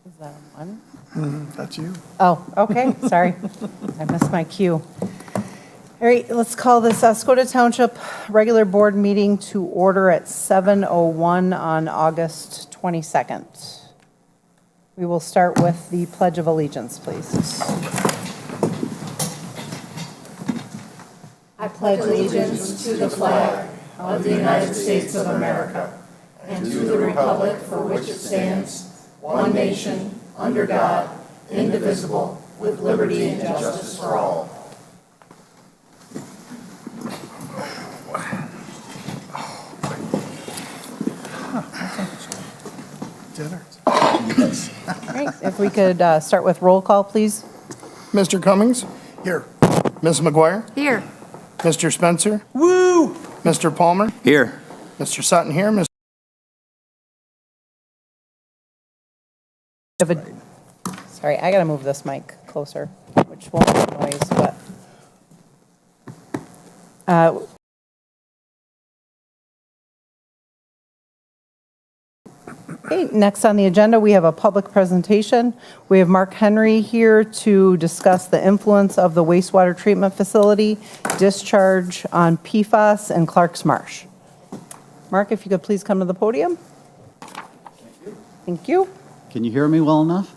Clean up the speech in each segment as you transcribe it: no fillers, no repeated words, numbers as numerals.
Is that one? That's you. Oh, okay, sorry. I missed my cue. All right, let's call this Oscoda Township regular board meeting to order at 7:01 on August 22nd. We will start with the Pledge of Allegiance, please. I pledge allegiance to the flag of the United States of America and to the republic for which it stands, one nation, under God, indivisible, with liberty and justice for all. Dinner. All right, if we could start with roll call, please. Mr. Cummings? Here. Ms. McGuire? Here. Mr. Spencer? Woo! Mr. Palmer? Here. Mr. Sutton here. Mr. Sorry, I gotta move this mic closer, which won't make noise, but. Okay, next on the agenda, we have a public presentation. We have Mark Henry here to discuss the influence of the wastewater treatment facility discharge on PFAS and Clark's Marsh. Mark, if you could please come to the podium. Thank you. Can you hear me well enough?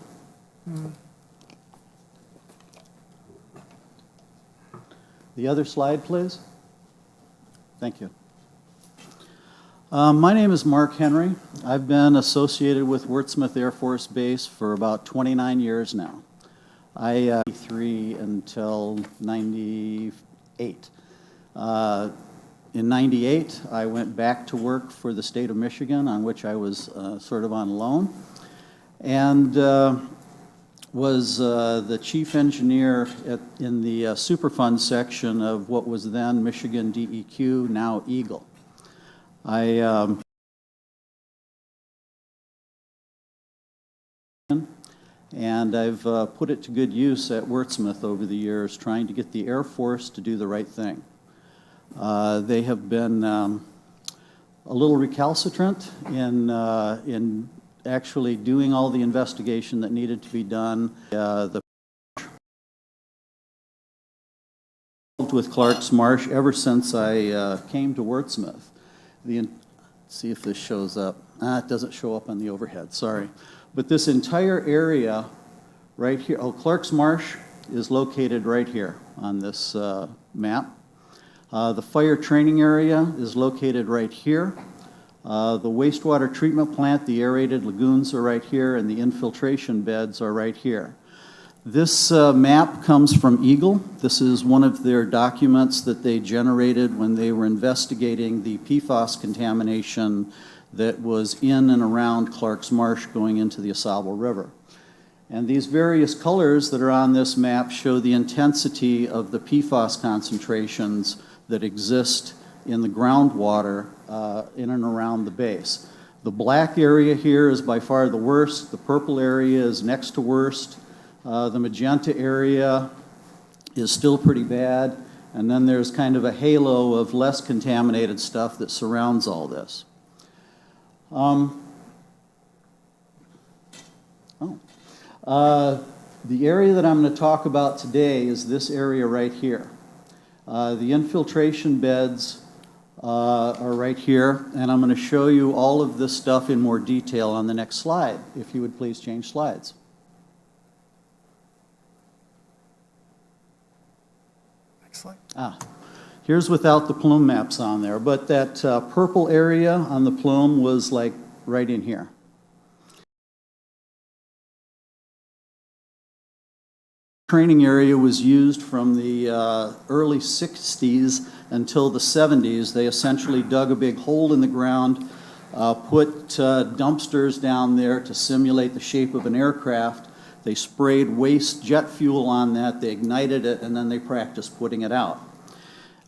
The other slide, please. Thank you. My name is Mark Henry. I've been associated with Wurtsmith Air Force Base for about 29 years now. I 3 until 98. In 98, I went back to work for the state of Michigan, on which I was sort of on loan, and was the chief engineer in the Superfund section of what was then Michigan DEQ, now Eagle. And I've put it to good use at Wurtsmith over the years, trying to get the Air Force to do the right thing. They have been a little recalcitrant in actually doing all the investigation that needed to be done. With Clark's Marsh ever since I came to Wurtsmith. See if this shows up. It doesn't show up on the overhead, sorry. But this entire area right here, Clark's Marsh is located right here on this map. The fire training area is located right here. The wastewater treatment plant, the aerated lagoons are right here, and the infiltration beds are right here. This map comes from Eagle. This is one of their documents that they generated when they were investigating the PFAS contamination that was in and around Clark's Marsh going into the Oscoda River. And these various colors that are on this map show the intensity of the PFAS concentrations that exist in the groundwater in and around the base. The black area here is by far the worst. The purple area is next to worst. The magenta area is still pretty bad. And then there's kind of a halo of less contaminated stuff that surrounds all this. The area that I'm going to talk about today is this area right here. The infiltration beds are right here, and I'm going to show you all of this stuff in more detail on the next slide. If you would please change slides. Next slide. Here's without the plume maps on there, but that purple area on the plume was like right in here. Training area was used from the early 60s until the 70s. They essentially dug a big hole in the ground, put dumpsters down there to simulate the shape of an aircraft. They sprayed waste jet fuel on that, they ignited it, and then they practiced putting it out.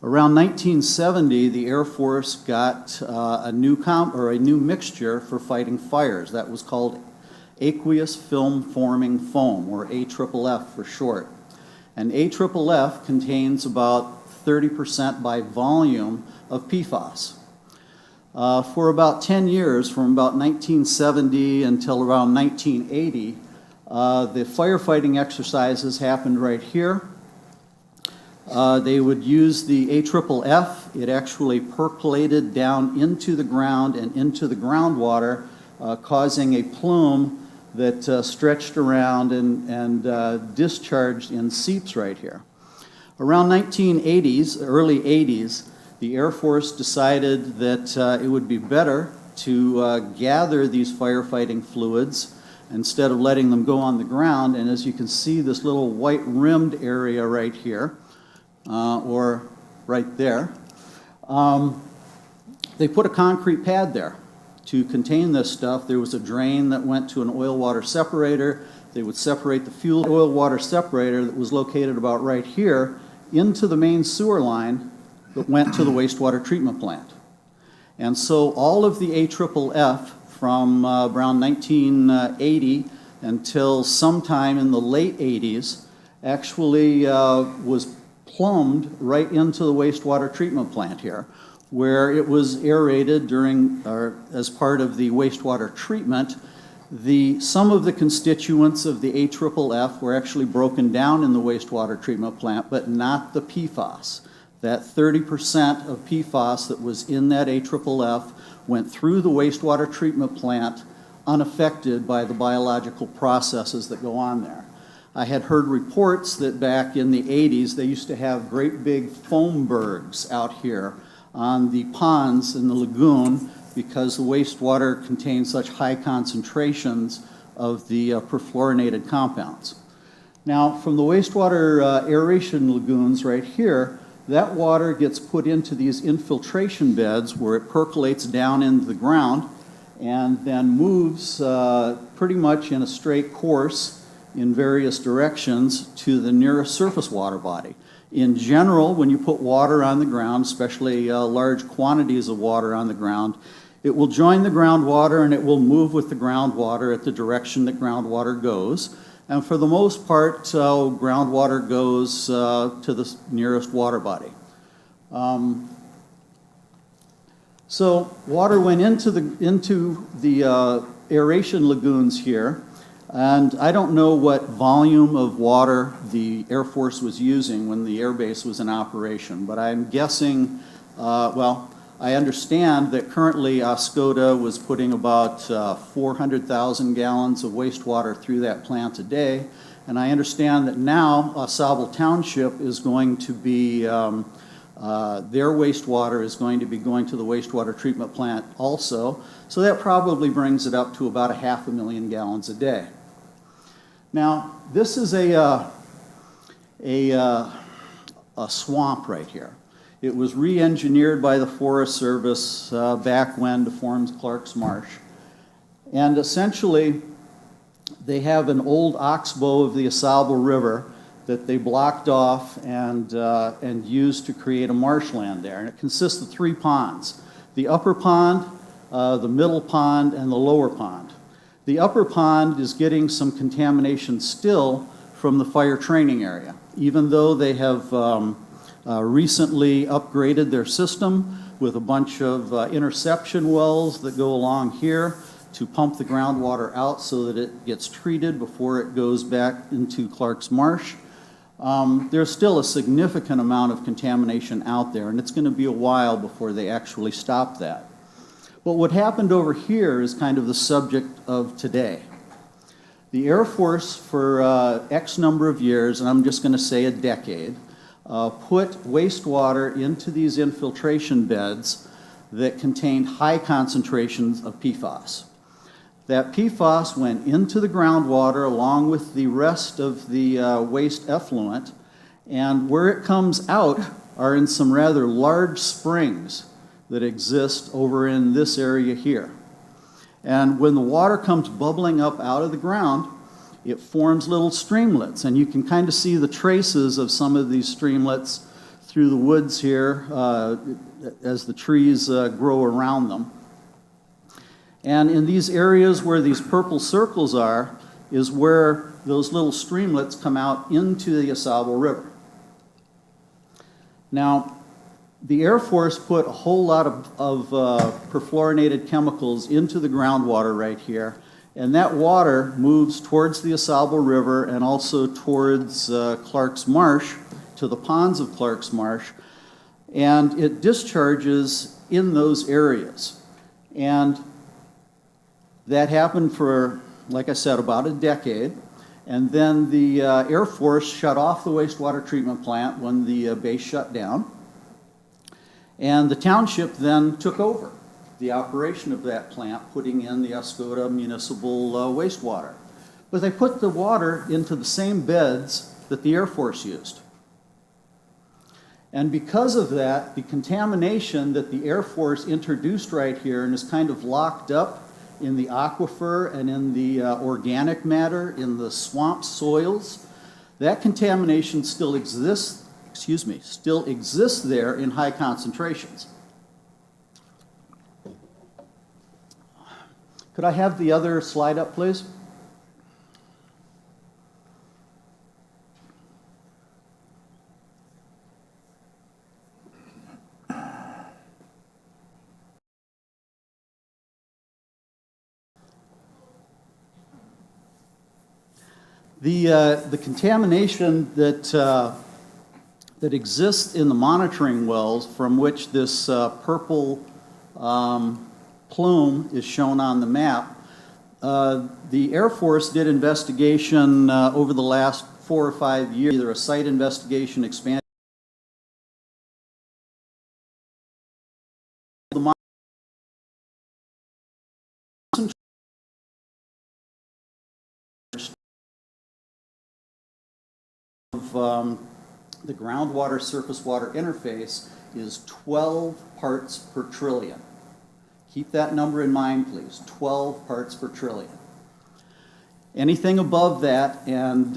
Around 1970, the Air Force got a new mixture for fighting fires. That was called aqueous film forming foam, or AFFF for short. And AFFF contains about 30% by volume of PFAS. For about 10 years, from about 1970 until around 1980, The firefighting exercises happened right here. They would use the AFFF. It actually percolated down into the ground and into the groundwater, causing a plume that stretched around and discharged in seeps right here. Around 1980s, early 80s, the Air Force decided that it would be better to gather these firefighting fluids instead of letting them go on the ground. And as you can see, this little white rimmed area right here, or right there, they put a concrete pad there to contain this stuff. There was a drain that went to an oil-water separator. They would separate the fuel oil-water separator that was located about right here into the main sewer line that went to the wastewater treatment plant. And so all of the AFFF from around 1980 until sometime in the late 80s actually was plumbed right into the wastewater treatment plant here, where it was aerated during, or as part of the wastewater treatment. Some of the constituents of the AFFF were actually broken down in the wastewater treatment plant, but not the PFAS. That 30% of PFAS that was in that AFFF went through the wastewater treatment plant unaffected by the biological processes that go on there. I had heard reports that back in the 80s, they used to have great big foam bergs out here on the ponds in the lagoon because the wastewater contained such high concentrations of the perfluorinated compounds. Now, from the wastewater aeration lagoons right here, that water gets put into these infiltration beds where it percolates down into the ground and then moves pretty much in a straight course in various directions to the nearest surface water body. In general, when you put water on the ground, especially large quantities of water on the ground, it will join the groundwater and it will move with the groundwater at the direction that groundwater goes. And for the most part, groundwater goes to the nearest water body. So water went into the aeration lagoons here, and I don't know what volume of water the Air Force was using when the air base was in operation, but I'm guessing, well, I understand that currently Oscoda was putting about 400,000 gallons of wastewater through that plant a day, and I understand that now Oscoda Township is going to be, their wastewater is going to be going to the wastewater treatment plant also, so that probably brings it up to about 500,000 gallons a day. Now, this is a swamp right here. It was re-engineered by the Forest Service back when to form Clark's Marsh. And essentially, they have an old oxbow of the Oscoda River that they blocked off and used to create a marshland there. And it consists of 3 ponds: the upper pond, the middle pond, and the lower pond. The upper pond is getting some contamination still from the fire training area, even though they have recently upgraded their system with a bunch of interception wells that go along here to pump the groundwater out so that it gets treated before it goes back into Clark's Marsh. There's still a significant amount of contamination out there, and it's going to be a while before they actually stop that. But what happened over here is kind of the subject of today. The Air Force, for X number of years, and I'm just going to say a decade, put wastewater into these infiltration beds that contained high concentrations of PFAS. That PFAS went into the groundwater along with the rest of the waste effluent, and where it comes out are in some rather large springs that exist over in this area here. And when the water comes bubbling up out of the ground, it forms little streamlets, and you can kind of see the traces of some of these streamlets through the woods here as the trees grow around them. And in these areas where these purple circles are is where those little streamlets come out into the Oscoda River. Now, the Air Force put a whole lot of perfluorinated chemicals into the groundwater right here, And that water moves towards the AuSable River and also towards Clark's Marsh, to the ponds of Clark's Marsh, and it discharges in those areas. And that happened for, like I said, about a decade. And then the Air Force shut off the wastewater treatment plant when the base shut down. And the township then took over the operation of that plant, putting in the Oscoda municipal wastewater. But they put the water into the same beds that the Air Force used. And because of that, the contamination that the Air Force introduced right here and is kind of locked up in the aquifer and in the organic matter in the swamp soils, that contamination still exists, still exists there in high concentrations. Could I have the other slide up, please? The contamination that exists in the monitoring wells from which this purple plume is shown on the map, the Air Force did investigation over the last 4 or 5 years, either a site investigation, expansion, of the groundwater surface water interface is 12 parts per trillion. Keep that number in mind, please, 12 parts per trillion. Anything above that and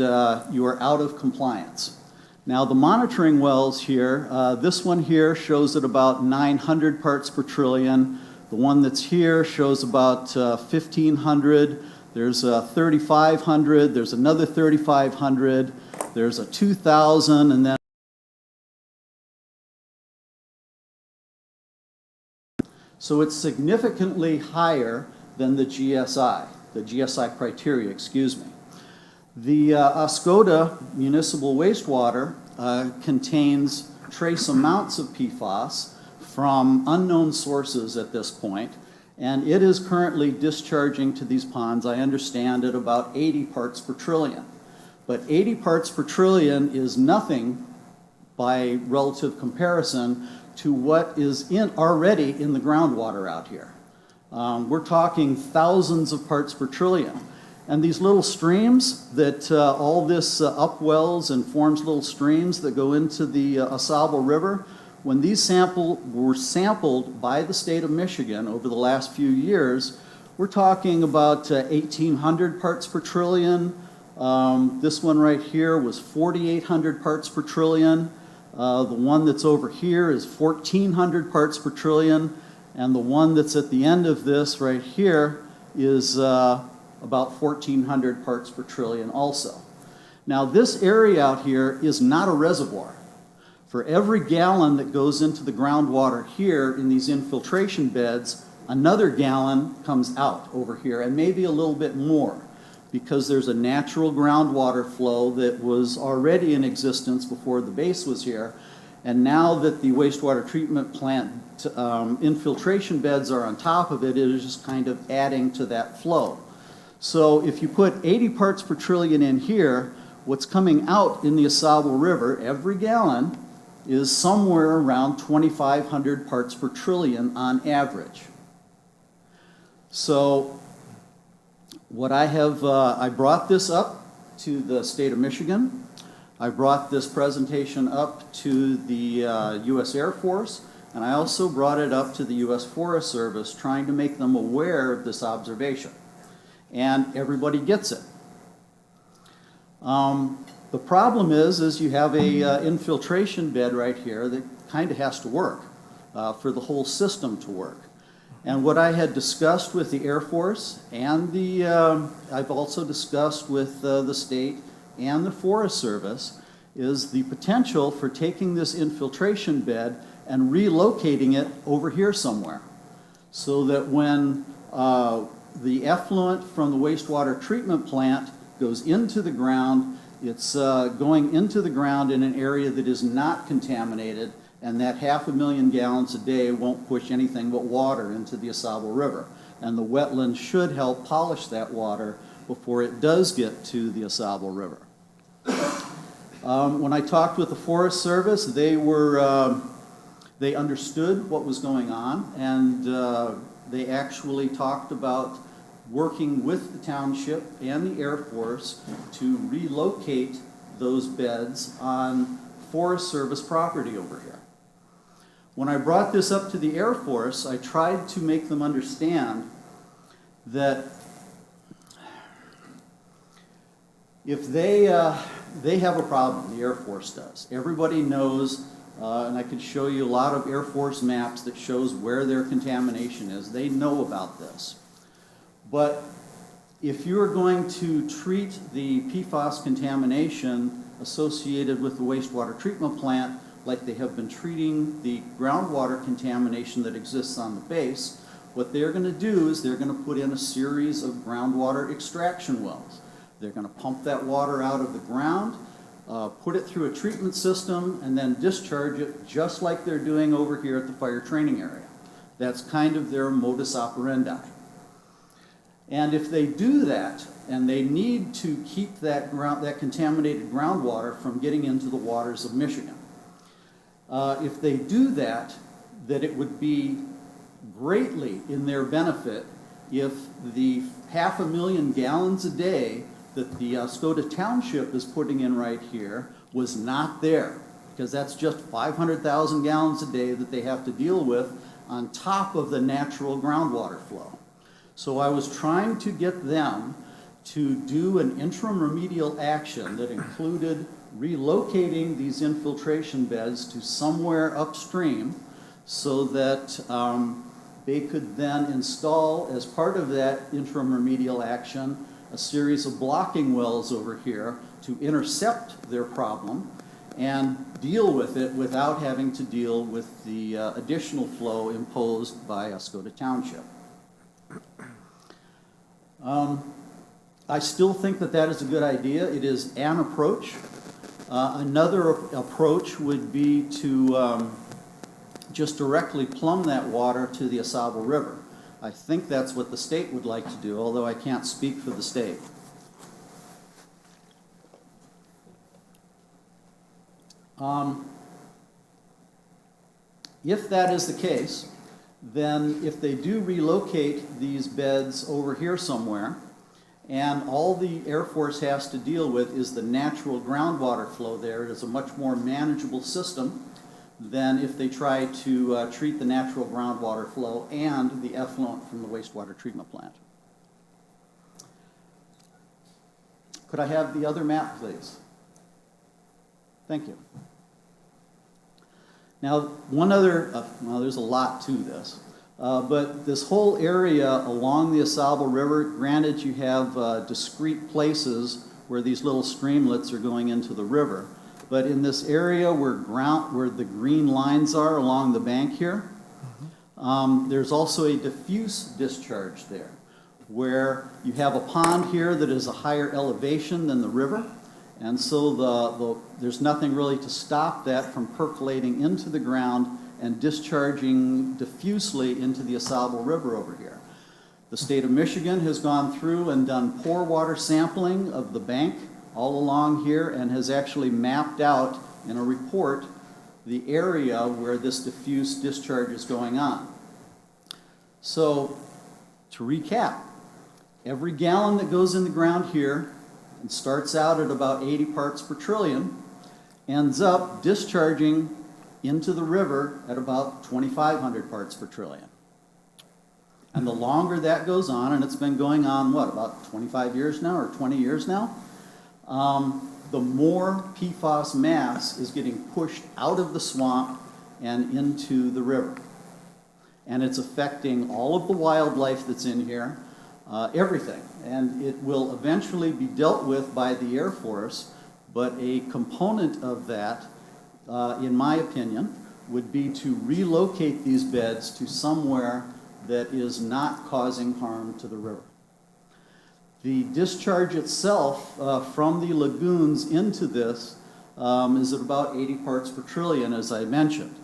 you are out of compliance. Now the monitoring wells here, this one here shows at about 900 parts per trillion. The one that's here shows about 1,500. There's 3,500, there's another 3,500, there's a 2,000, and then so it's significantly higher than the GSI criteria, excuse me. The Oscoda municipal wastewater contains trace amounts of PFAS from unknown sources at this point, and it is currently discharging to these ponds, I understand, at about 80 parts per trillion. But 80 parts per trillion is nothing by relative comparison to what is already in the groundwater out here. We're talking thousands of parts per trillion. And these little streams that all this upwells and forms little streams that go into the AuSable River, when these were sampled by the state of Michigan over the last few years, we're talking about 1,800 parts per trillion. This one right here was 4,800 parts per trillion. The one that's over here is 1,400 parts per trillion. And the one that's at the end of this right here is about 1,400 parts per trillion also. Now this area out here is not a reservoir. For every gallon that goes into the groundwater here in these infiltration beds, another gallon comes out over here, and maybe a little bit more, because there's a natural groundwater flow that was already in existence before the base was here. And now that the wastewater treatment plant infiltration beds are on top of it, it is just kind of adding to that flow. So if you put 80 parts per trillion in here, what's coming out in the AuSable River, every gallon, is somewhere around 2,500 parts per trillion on average. So what I have, I brought this up to the state of Michigan. I brought this presentation up to the U.S. Air Force, and I also brought it up to the U.S. Forest Service, trying to make them aware of this observation. And everybody gets it. The problem is you have a infiltration bed right here that kind of has to work for the whole system to work. And what I had discussed with the Air Force and I've also discussed with the state and the Forest Service is the potential for taking this infiltration bed and relocating it over here somewhere, so that when the effluent from the wastewater treatment plant goes into the ground. It's going into the ground in an area that is not contaminated, and that 500,000 gallons a day won't push anything but water into the Oscoda River. And the wetland should help polish that water before it does get to the Oscoda River. When I talked with the Forest Service, they understood what was going on, and they actually talked about working with the township and the Air Force to relocate those beds on Forest Service property over here. When I brought this up to the Air Force, I tried to make them understand that if they have a problem, the Air Force does. Everybody knows, and I could show you a lot of Air Force maps that shows where their contamination is. They know about this. But if you are going to treat the PFAS contamination associated with the wastewater treatment plant like they have been treating the groundwater contamination that exists on the base, what they're going to do is they're going to put in a series of groundwater extraction wells. They're going to pump that water out of the ground, put it through a treatment system, and then discharge it just like they're doing over here at the fire training area. That's kind of their modus operandi. And if they do that, and they need to keep that contaminated groundwater from getting into the waters of Michigan, if they do that, that it would be greatly in their benefit if the 500,000 gallons a day that the Oscoda Township is putting in right here was not there, because that's just 500,000 gallons a day that they have to deal with on top of the natural groundwater flow. So I was trying to get them to do an interim remedial action that included relocating these infiltration beds to somewhere upstream so that they could then install, as part of that interim remedial action, a series of blocking wells over here to intercept their problem and deal with it without having to deal with the additional flow imposed by Oscoda Township. I still think that that is a good idea. It is an approach. Another approach would be to just directly plumb that water to the Oscoda River. I think that's what the state would like to do, although I can't speak for the state. If that is the case, then if they do relocate these beds over here somewhere, and all the Air Force has to deal with is the natural groundwater flow there, it is a much more manageable system than if they try to treat the natural groundwater flow and the effluent from the wastewater treatment plant. Could I have the other map, please? Thank you. Now, one other, well, there's a lot to this, but this whole area along the Oscoda River, granted you have discrete places where these little streamlets are going into the river, but in this area where the green lines are along the bank here, there's also a diffuse discharge there, where you have a pond here that is a higher elevation than the river, and so there's nothing really to stop that from percolating into the ground and discharging diffusely into the Oscoda River over here. The state of Michigan has gone through and done pore water sampling of the bank all along here and has actually mapped out in a report the area where this diffuse discharge is going on. So, to recap, every gallon that goes in the ground here and starts out at about 80 parts per trillion ends up discharging into the river at about 2,500 parts per trillion. And the longer that goes on, and it's been going on, what, about 25 years now or 20 years now, the more PFAS mass is getting pushed out of the swamp and into the river. And it's affecting all of the wildlife that's in here, everything. And it will eventually be dealt with by the Air Force, but a component of that, in my opinion, would be to relocate these beds to somewhere that is not causing harm to the river. The discharge itself from the lagoons into this is at about 80 parts per trillion, as I mentioned.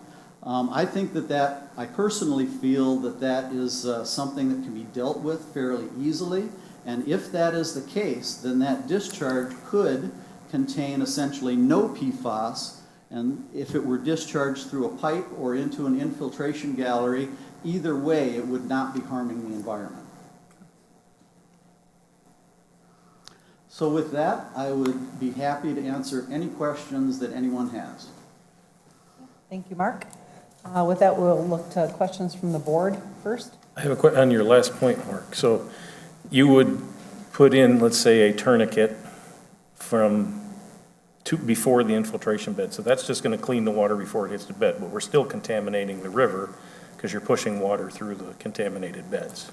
I think I personally feel that is something that can be dealt with fairly easily, and if that is the case, then that discharge could contain essentially no PFAS, and if it were discharged through a pipe or into an infiltration gallery, either way, it would not be harming the environment. So with that, I would be happy to answer any questions that anyone has. Thank you, Mark. With that, we'll look to questions from the board first. I have a question on your last point, Mark. So you would put in, let's say, a tourniquet before the infiltration bed. So that's just going to clean the water before it hits the bed, but we're still contaminating the river because you're pushing water through the contaminated beds.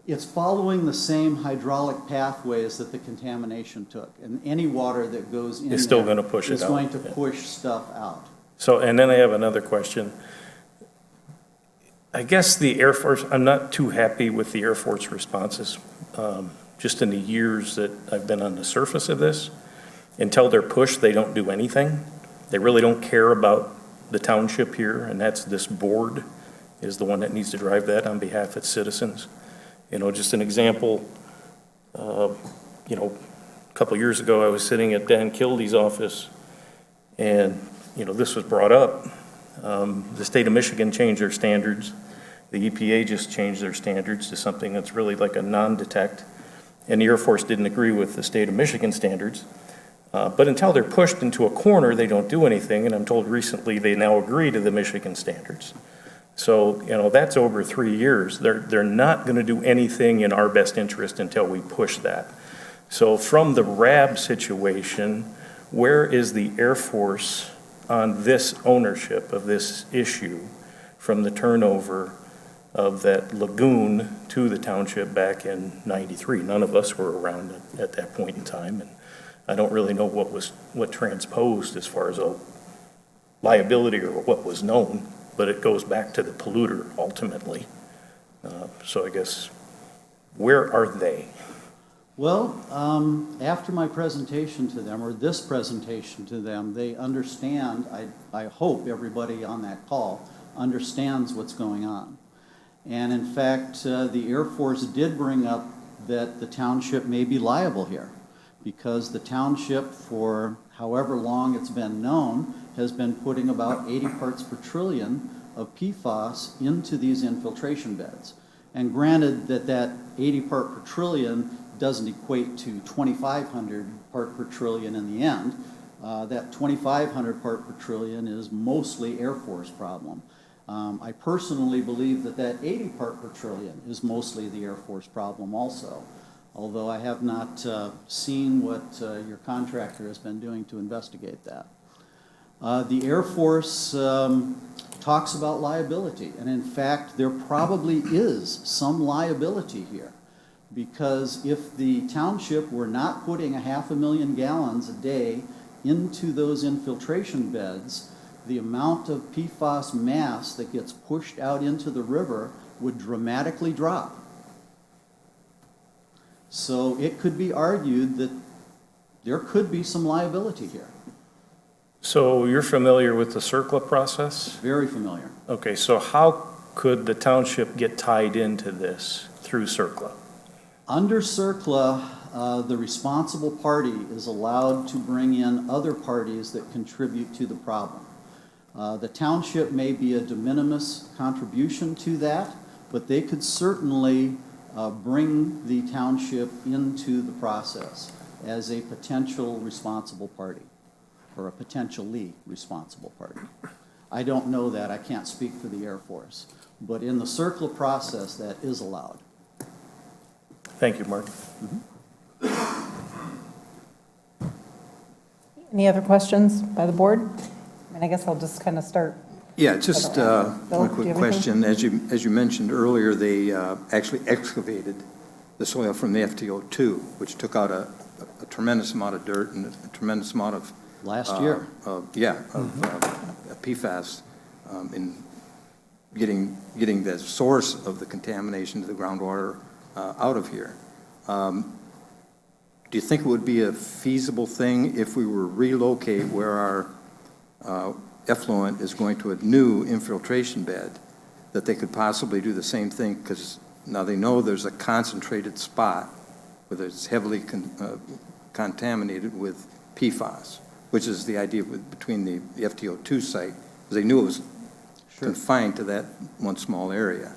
It's following the same hydraulic pathways that the contamination took, and any water that goes in It's still there going to push it is out. going to push stuff out. So, and then I have another question. I guess the Air Force, I'm not too happy with the Air Force responses. Just in the years that I've been on the surface of this, until they're pushed, they don't do anything. They really don't care about the township here, and that's this board is the one that needs to drive that on behalf of its citizens. You know, just an example, a couple years ago, I was sitting at Dan Kilde's office, and, this was brought up. The state of Michigan changed their standards. The EPA just changed their standards to something that's really like a non-detect. And the Air Force didn't agree with the state of Michigan standards. But until they're pushed into a corner, they don't do anything. And I'm told recently they now agree to the Michigan standards. So, that's over 3 years. They're not going to do anything in our best interest until we push that. So from the RAB situation, where is the Air Force on this ownership of this issue from the turnover of that lagoon to the township back in '93? None of us were around at that point in time, and I don't really know what transposed as far as a liability or what was known. But it goes back to the polluter ultimately. So I guess, where are they? Well, after my presentation to them, or this presentation to them, they understand, I hope everybody on that call understands what's going on. And in fact, the Air Force did bring up that the township may be liable here, because the township, for however long it's been known, has been putting about 80 parts per trillion of PFAS into these infiltration beds. And granted that 80 part per trillion doesn't equate to 2,500 part per trillion in the end. That 2,500 part per trillion is mostly Air Force problem. I personally believe that 80 part per trillion is mostly the Air Force problem also, although I have not seen what your contractor has been doing to investigate that. The Air Force talks about liability, and in fact, there probably is some liability here, because if the township were not putting 500,000 gallons a day into those infiltration beds, the amount of PFAS mass that gets pushed out into the river would dramatically drop. So it could be argued that there could be some liability here. So you're familiar with the CERCLA process? Very familiar. Okay, so how could the township get tied into this through CERCLA? Under CERCLA, the responsible party is allowed to bring in other parties that contribute to the problem. The township may be a de minimis contribution to that, but they could certainly bring the township into the process as a potential responsible party, or a potentially responsible party. I don't know that, I can't speak for the Air Force, but in the CERCLA process, that is allowed. Thank you, Mark. Any other questions by the board? And I guess I'll just kind of start. Yeah, just Bill, one do quick you have question. As you mentioned earlier, they actually excavated the soil from the FTO2, which took out a tremendous amount of dirt and a tremendous amount of Last year. PFAS in getting the source of the contamination to the groundwater out of here. Do you think it would be a feasible thing if we were to relocate where our effluent is going to a new infiltration bed, that they could possibly do the same thing? Because now they know there's a concentrated spot where it's heavily contaminated with PFAS, which is the idea between the FTO2 site, because they knew it was confined to that one small area.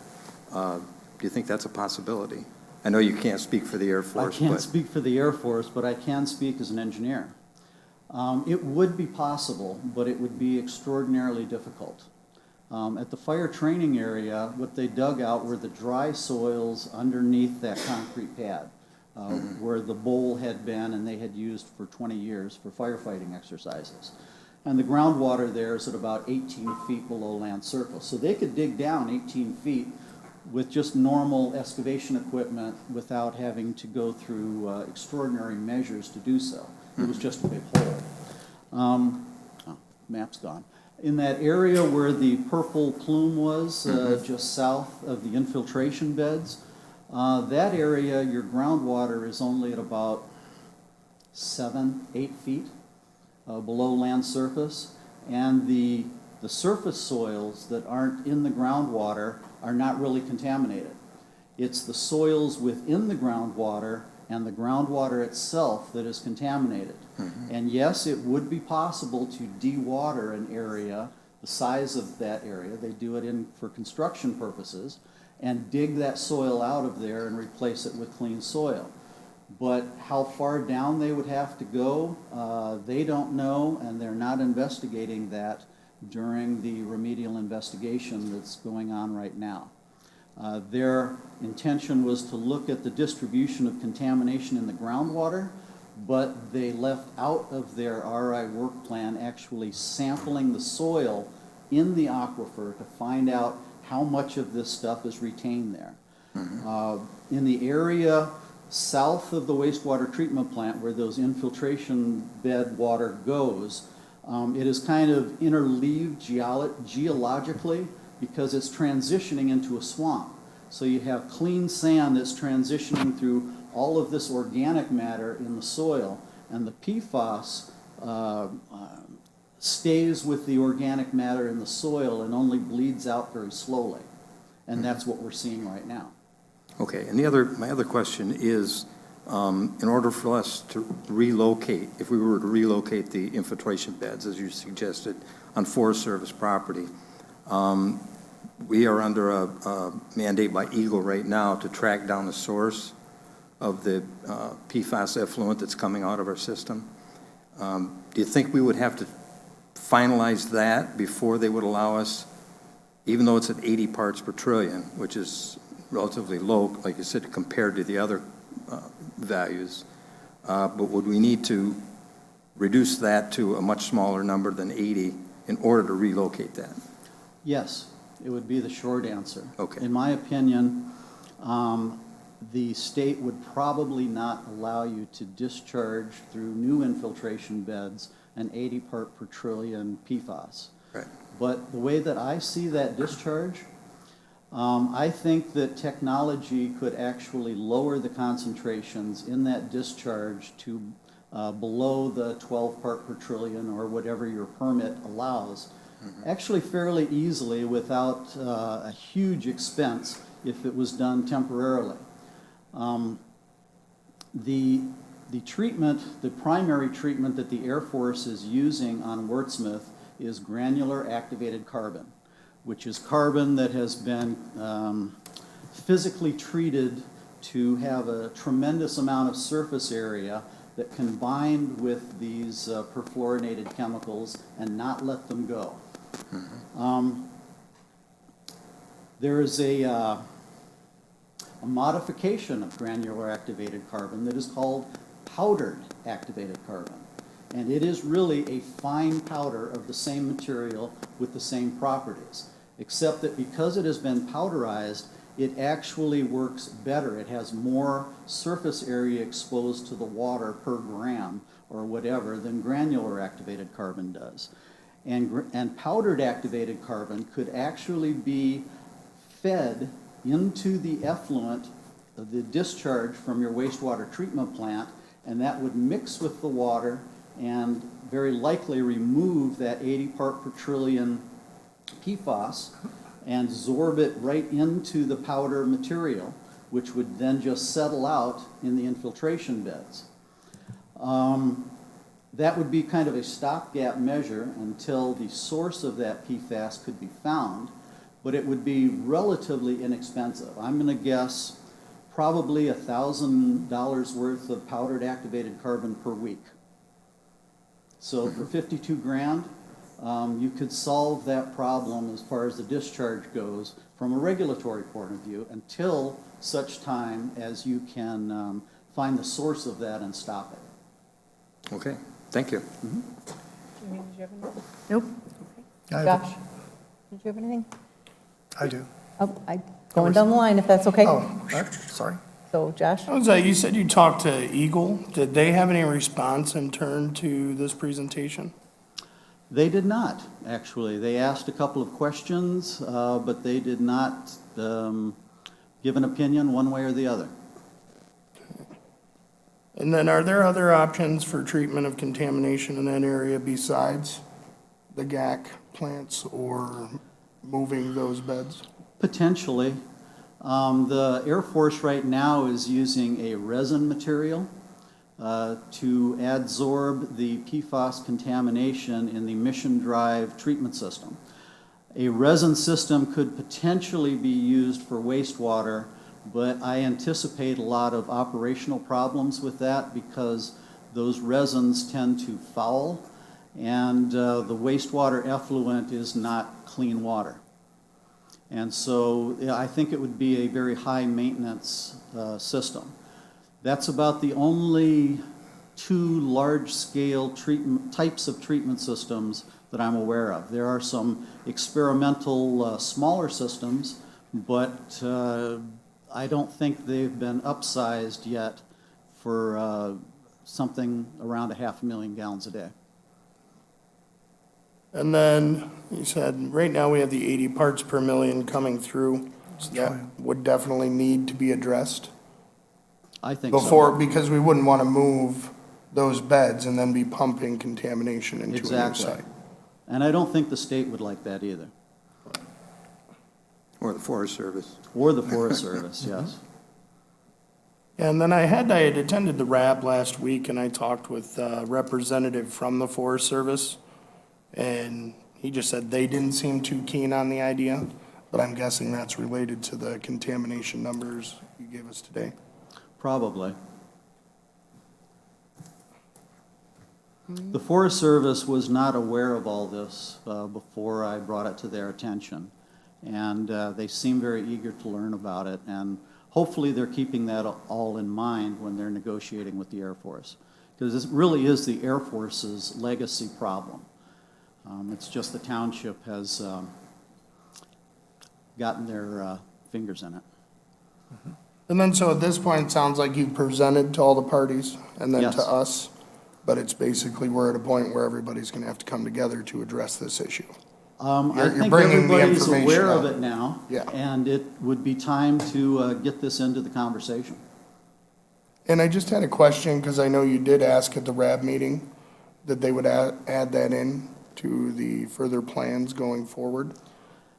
Do you think that's a possibility? I know you can't speak for the Air Force. I can't speak for the Air Force, but I can speak as an engineer. It would be possible, but it would be extraordinarily difficult. At the fire training area, what they dug out were the dry soils underneath that concrete pad, where the bowl had been and they had used for 20 years for firefighting exercises. And the groundwater there is at about 18 feet below land surface. So they could dig down 18 feet with just normal excavation equipment without having to go through extraordinary measures to do so. It was just a big hole. Map's gone. In that area where the purple plume was, just south of the infiltration beds, that area, your groundwater is only at about 7-8 feet below land surface, and the surface soils that aren't in the groundwater are not really contaminated. It's the soils within the groundwater and the groundwater itself that is contaminated. And yes, it would be possible to dewater an area the size of that area. They do it for construction purposes, and dig that soil out of there and replace it with clean soil. But how far down they would have to go, they don't know, and they're not investigating that during the remedial investigation that's going on right now. Their intention was to look at the distribution of contamination in the groundwater, but they left out of their RI work plan actually sampling the soil in the aquifer to find out how much of this stuff is retained there. In the area south of the wastewater treatment plant where those infiltration bed water goes, it is kind of interleaved geologically because it's transitioning into a swamp. So you have clean sand that's transitioning through all of this organic matter in the soil, and the PFAS stays with the organic matter in the soil and only bleeds out very slowly. And that's what we're seeing right now. Okay, and my other question is, in order for us to relocate, if we were to relocate the infiltration beds, as you suggested, on Forest Service property, we are under a mandate by Eagle right now to track down the source of the PFAS effluent that's coming out of our system. Do you think we would have to finalize that before they would allow us, even though it's at 80 parts per trillion, which is relatively low, like you said, compared to the other values, but would we need to reduce that to a much smaller number than 80 in order to relocate that? Yes, it would be the short answer. Okay. In my opinion, the state would probably not allow you to discharge through new infiltration beds an 80 part per trillion PFAS. Right. But the way that I see that discharge, I think that technology could actually lower the concentrations in that discharge to below the 12 part per trillion or whatever your permit allows, actually fairly easily without a huge expense if it was done temporarily. The treatment, the primary treatment that the Air Force is using on Wurtsmith is granular activated carbon, which is carbon that has been physically treated to have a tremendous amount of surface area that can bind with these perfluorinated chemicals and not let them go. There is a modification of granular activated carbon that is called powdered activated carbon. And it is really a fine powder of the same material with the same properties, except that because it has been powderized, it actually works better. It has more surface area exposed to the water per gram or whatever than granular activated carbon does. and powdered activated carbon could actually be fed into the effluent of the discharge from your wastewater treatment plant, and that would mix with the water and very likely remove that 80 part per trillion PFAS and absorb it right into the powder material, which would then just settle out in the infiltration beds. That would be kind of a stopgap measure until the source of that PFAS could be found, but it would be relatively inexpensive. I'm going to guess probably $1,000 worth of powdered activated carbon per week. So for 52 grand, you could solve that problem as far as the discharge goes from a regulatory point of view until such time as you can find the source of that and stop it. Okay, thank you. Jimmy, did you have anything? Nope. I Josh, have- did you have anything? I do. Going down the line, if that's okay. Oh, sorry. So Josh? You said you talked to Eagle. Did they have any response in turn to this presentation? They did not, actually. They asked a couple of questions, but they did not give an opinion one way or the other. And then are there other options for treatment of contamination in that area besides the GAC plants or moving those beds? Potentially. The Air Force right now is using a resin material to adsorb the PFAS contamination in the Mission Drive treatment system. A resin system could potentially be used for wastewater, but I anticipate a lot of operational problems with that because those resins tend to foul, and the wastewater effluent is not clean water. And so I think it would be a very high maintenance system. That's about the only two large-scale types of treatment systems that I'm aware of. There are some experimental smaller systems, but I don't think they've been upsized yet for something around 500,000 gallons a day. And then you said, right now we have the 80 parts per million coming through. So that would definitely need to be addressed I think before, so. because we wouldn't want to move those beds and then be pumping contamination into a new Exactly. site. And I don't think the state would like that either. Or the Forest Service. Or the Forest Service, yes. And then I had attended the RAB last week, and I talked with a representative from the Forest Service, and he just said they didn't seem too keen on the idea, but I'm guessing that's related to the contamination numbers you gave us today. Probably. The Forest Service was not aware of all this before I brought it to their attention. And they seem very eager to learn about it. And hopefully they're keeping that all in mind when they're negotiating with the Air Force. Because this really is the Air Force's legacy problem. It's just the township has gotten their fingers in it. And then, so at this point, it sounds like you've presented to all the parties and then Yes. to us, but it's basically, we're at a point where everybody's gonna have to come together to address this issue. I You're think bringing the everybody's information aware of up. it now. Yeah. And it would be time to get this into the conversation. And I just had a question, because I know you did ask at the RAB meeting that they would add that in to the further plans going forward.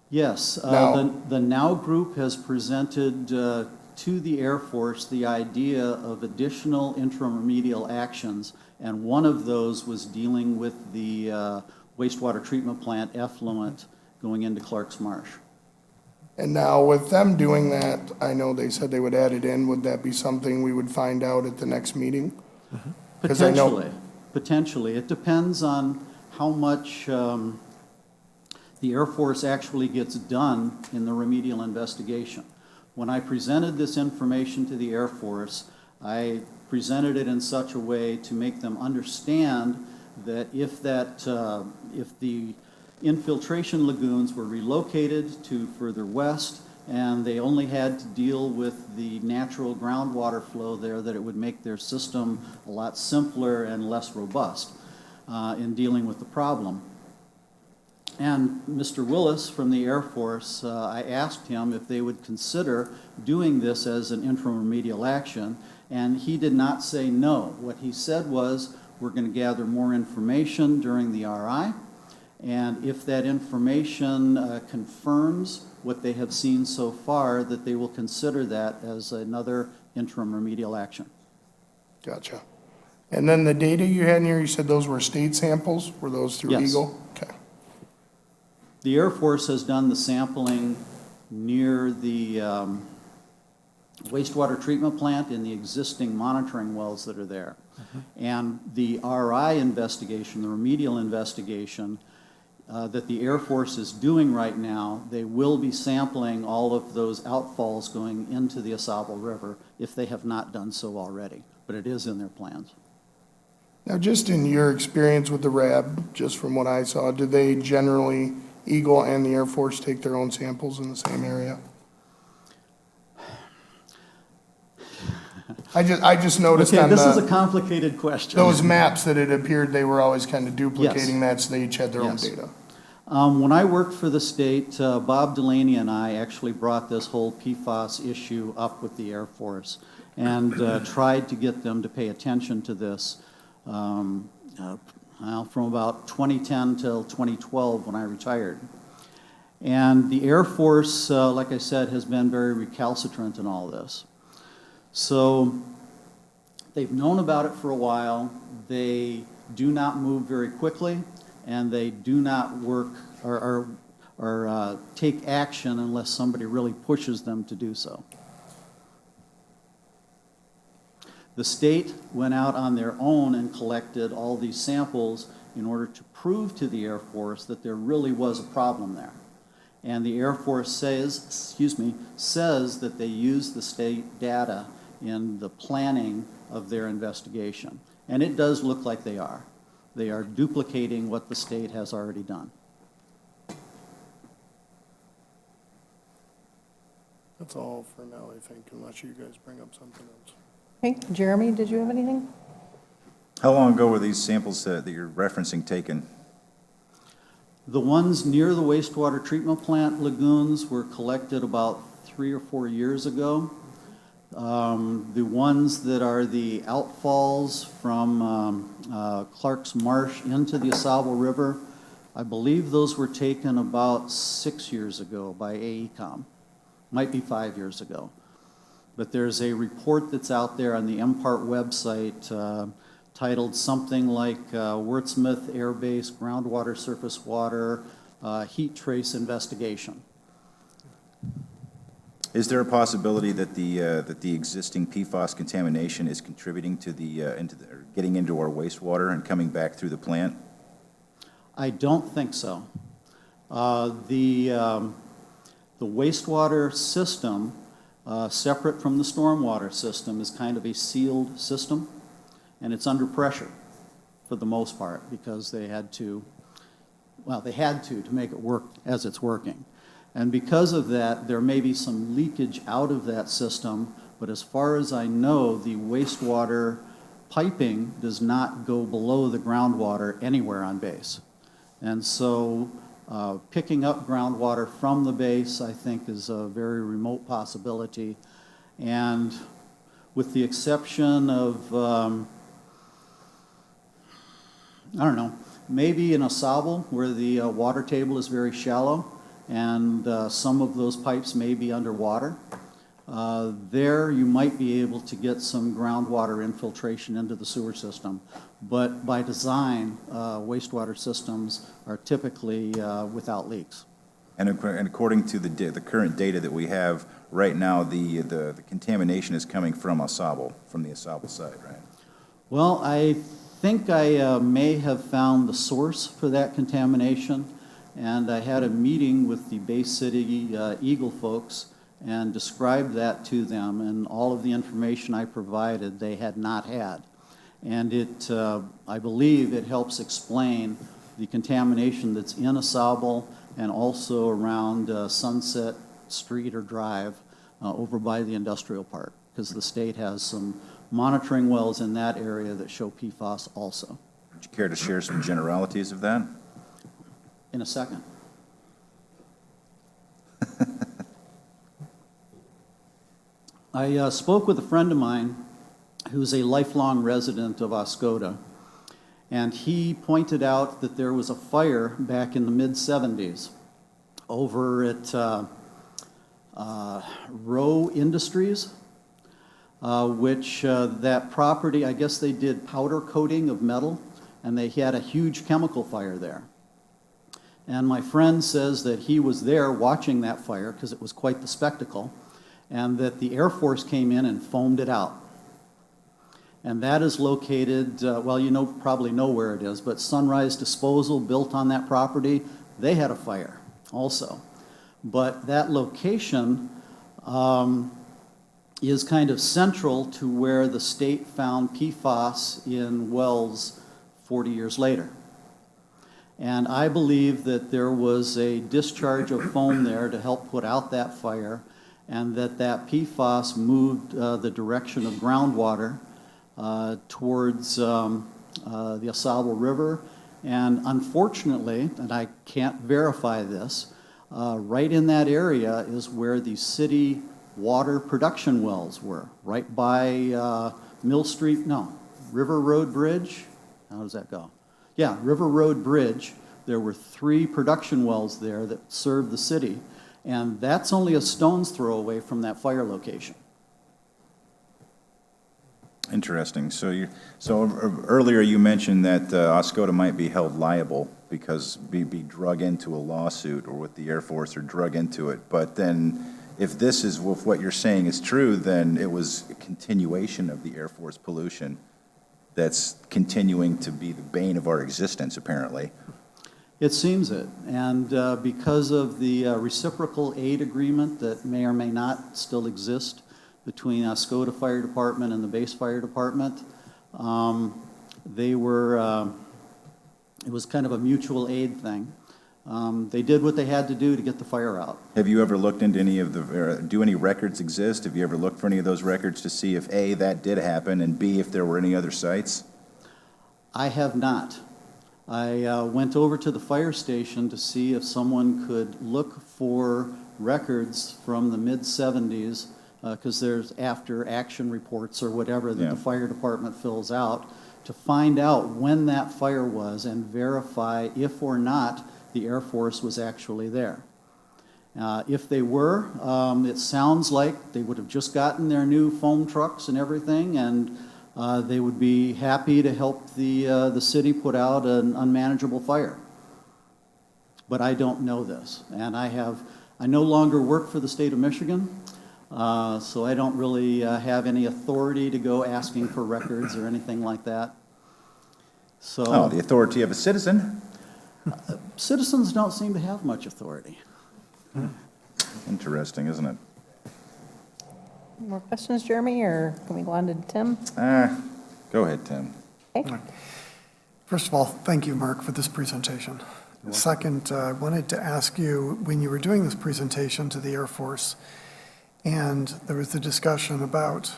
Yes, Now- the Now Group has presented to the Air Force the idea of additional interim remedial actions, and one of those was dealing with the wastewater treatment plant effluent going into Clark's Marsh. And now with them doing that, I know they said they would add it in. Would that be something we would find out at the next meeting? 'Cause I know- Potentially. It depends on how much the Air Force actually gets done in the remedial investigation. When I presented this information to the Air Force, I presented it in such a way to make them understand that if the infiltration lagoons were relocated to further west and they only had to deal with the natural groundwater flow there, that it would make their system a lot simpler and less robust in dealing with the problem. And Mr. Willis from the Air Force, I asked him if they would consider doing this as an interim remedial action, and he did not say no. What he said was, we're going to gather more information during the RI, and if that information confirms what they have seen so far, that they will consider that as another interim remedial action. Gotcha. And then the data you had in here, you said those were state samples? Were those through Yes. Eagle? Okay. The Air Force has done the sampling near the wastewater treatment plant in the existing monitoring wells that are there. And the RI investigation, the remedial investigation that the Air Force is doing right now, they will be sampling all of those outfalls going into the Oscoda River if they have not done so already, but it is in their plans. Now, just in your experience with the RAB, just from what I saw, do they generally, Eagle and the Air Force, take their own samples in the same area? I just noticed Okay, on this is a the, complicated question. those maps that it appeared they were always kind of duplicating that, so they each had their own Yes. data. When I worked for the state, Bob Delaney and I actually brought this whole PFAS issue up with the Air Force and tried to get them to pay attention to this from about 2010 till 2012 when I retired. And the Air Force, like I said, has been very recalcitrant in all this. So they've known about it for a while. They do not move very quickly, and they do not work or take action unless somebody really pushes them to do so. The state went out on their own and collected all these samples in order to prove to the Air Force that there really was a problem there. And the Air Force says that they use the state data in the planning of their investigation. And it does look like they are. They are duplicating what the state has already done. That's all for now, I think, unless you guys bring up something else. Okay, Jeremy, did you have anything? How long ago were these samples that you're referencing taken? The ones near the wastewater treatment plant lagoons were collected about 3 or 4 years ago. The ones that are the outfalls from Clark's Marsh into the Oscoda River, I believe those were taken about 6 years ago by AECOM. Might be 5 years ago. But there's a report that's out there on the MPART website titled something like Wurtsmith Air Base Groundwater Surface Water Heat Trace Investigation. Is there a possibility that the existing PFAS contamination is contributing to or getting into our wastewater and coming back through the plant? I don't think so. The wastewater system, separate from the stormwater system, is kind of a sealed system, and it's under pressure for the most part because they had to make it work as it's working. And because of that, there may be some leakage out of that system, but as far as I know, the wastewater piping does not go below the groundwater anywhere on base. And so picking up groundwater from the base, I think, is a very remote possibility. And with the exception of, I don't know, maybe in Oscoda where the water table is very shallow and some of those pipes may be underwater, there you might be able to get some groundwater infiltration into the sewer system. But by design, wastewater systems are typically without leaks. And according to the current data that we have right now, the contamination is coming from Oscoda, from the Oscoda side, right? Well, I think I may have found the source for that contamination, and I had a meeting with the Bay City Eagle folks and described that to them, and all of the information I provided they had not had. And it, I believe it helps explain the contamination that's in Oscoda and also around Sunset Street or Drive over by the industrial park, because the state has some monitoring wells in that area that show PFAS also. Would you care to share some generalities of that? In a second. I spoke with a friend of mine who's a lifelong resident of Oscoda, and he pointed out that there was a fire back in the mid-'70s over at Rowe Industries, which that property, I guess they did powder coating of metal, and they had a huge chemical fire there. And my friend says that he was there watching that fire because it was quite the spectacle, and that the Air Force came in and foamed it out. And that is located, well, you probably know where it is, but Sunrise Disposal built on that property, they had a fire also. But that location is kind of central to where the state found PFAS in wells 40 years later. And I believe that there was a discharge of foam there to help put out that fire, and that PFAS moved the direction of groundwater towards the Oscoda River. And unfortunately, and I can't verify this, right in that area is where the city water production wells were, right by River Road Bridge. How does that go? Yeah, River Road Bridge. There were 3 production wells there that served the city, and that's only a stone's throw away from that fire location. Interesting. So earlier you mentioned that Oscoda might be held liable because be drug into a lawsuit or with the Air Force or drug into it. But then if this is what you're saying is true, then it was a continuation of the Air Force pollution that's continuing to be the bane of our existence, apparently. It seems it. And because of the reciprocal aid agreement that may or may not still exist between Oscoda Fire Department and the base fire department, it was kind of a mutual aid thing. They did what they had to do to get the fire out. Have you ever looked into any of do any records exist? Have you ever looked for any of those records to see if A, that did happen, and B, if there were any other sites? I have not. I went over to the fire station to see if someone could look for records from the mid-'70s, because there's after-action reports or whatever that the fire department fills out, to find out when that fire was and verify if or not the Air Force was actually there. If they were, it sounds like they would have just gotten their new foam trucks and everything, and they would be happy to help the city put out an unmanageable fire. But I don't know this, and I no longer work for the state of Michigan, so I don't really have any authority to go asking for records or anything like that. So, the authority of a citizen. Citizens don't seem to have much authority. Interesting, isn't it? More questions, Jeremy, or can we go on to Tim? Go ahead, Tim. Okay. First of all, thank you, Mark, for this presentation. Second, I wanted to ask you, when you were doing this presentation to the Air Force, and there was the discussion about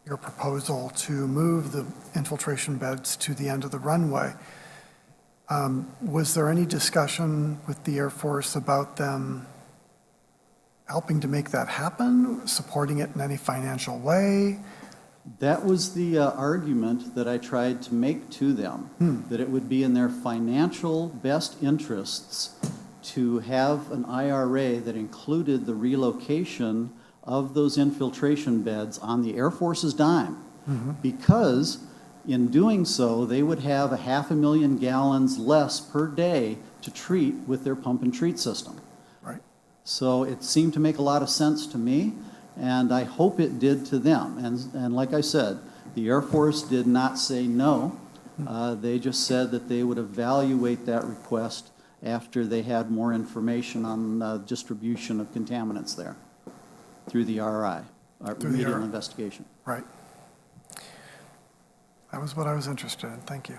your proposal to move the infiltration beds to the end of the runway, was there any discussion with the Air Force about them helping to make that happen, supporting it in any financial way? That was the argument that I tried to make to them, that it would be in their financial best interests to have an IRA that included the relocation of those infiltration beds on the Air Force's dime, because in doing so, they would have 500,000 gallons less per day to treat with their pump and treat system. Right. So it seemed to make a lot of sense to me, and I hope it did to them. And like I said, the Air Force did not say no. They just said that they would evaluate that request after they had more information on the distribution of contaminants there through the RI, remedial investigation. Right. That was what I was interested in. Thank you.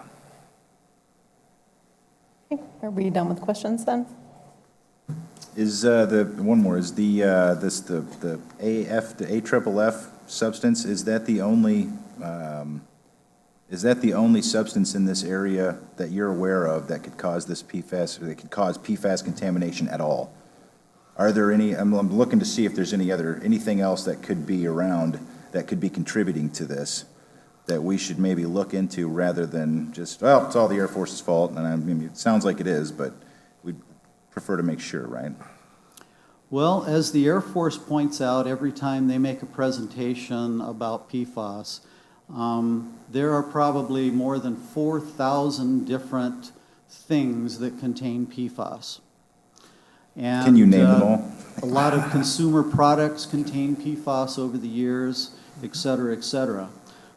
Okay. Are we done with questions then? Is one more, is the AFFF substance, is that the only Is that the only substance in this area that you're aware of that could cause this PFAS, or that could cause PFAS contamination at all? Are there any, I'm looking to see if there's anything else that could be around that could be contributing to this, that we should maybe look into rather than just, well, it's all the Air Force's fault, and I mean, it sounds like it is, but we'd prefer to make sure, right? Well, as the Air Force points out every time they make a presentation about PFAS, there are probably more than 4,000 different things that contain PFAS. And, Can you name them all? A lot of consumer products contain PFAS over the years, et cetera, et cetera.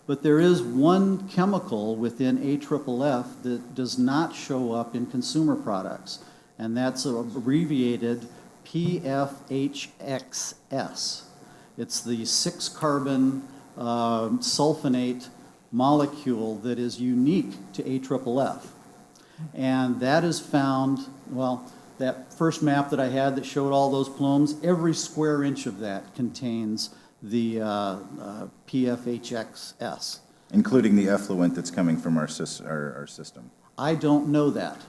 But there is one chemical within AFFF that does not show up in consumer products, and that's abbreviated PFHXS. It's the 6-carbon sulfonate molecule that is unique to AFFF. And that is found, well, that first map that I had that showed all those plumes, every square inch of that contains the PFHXS. Including the effluent that's coming from our system. I don't know that.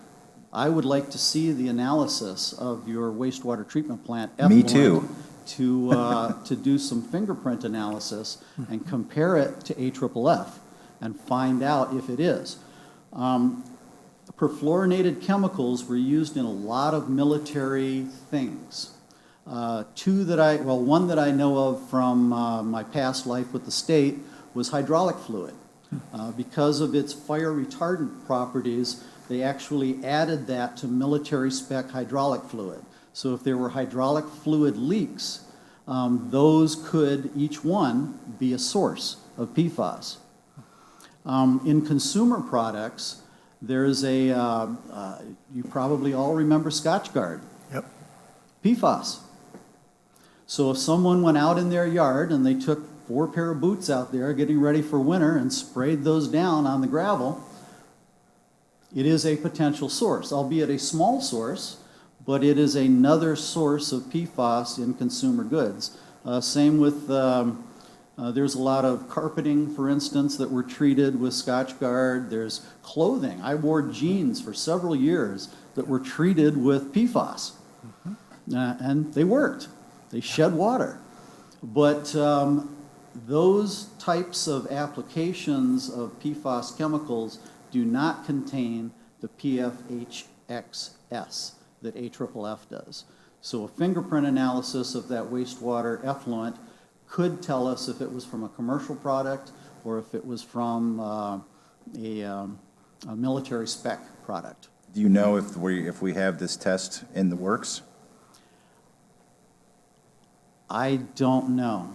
I would like to see the analysis of your wastewater treatment plant effluent. Me too. To do some fingerprint analysis and compare it to AFFF and find out if it is. Perfluorinated chemicals were used in a lot of military things. One that I know of from my past life with the state was hydraulic fluid. Because of its fire retardant properties, they actually added that to military spec hydraulic fluid. So if there were hydraulic fluid leaks, those could, each one, be a source of PFAS. In consumer products, there's you probably all remember Scotchgard. Yep. PFAS. So if someone went out in their yard and they took 4 pair of boots out there getting ready for winter and sprayed those down on the gravel, it is a potential source, albeit a small source, but it is another source of PFAS in consumer goods. Same with, there's a lot of carpeting, for instance, that were treated with Scotchgard. There's clothing. I wore jeans for several years that were treated with PFAS. And they worked. They shed water. But those types of applications of PFAS chemicals do not contain the PFHXS that AFFF does. So a fingerprint analysis of that wastewater effluent could tell us if it was from a commercial product or if it was from a military spec product. Do you know if we have this test in the works? I don't know.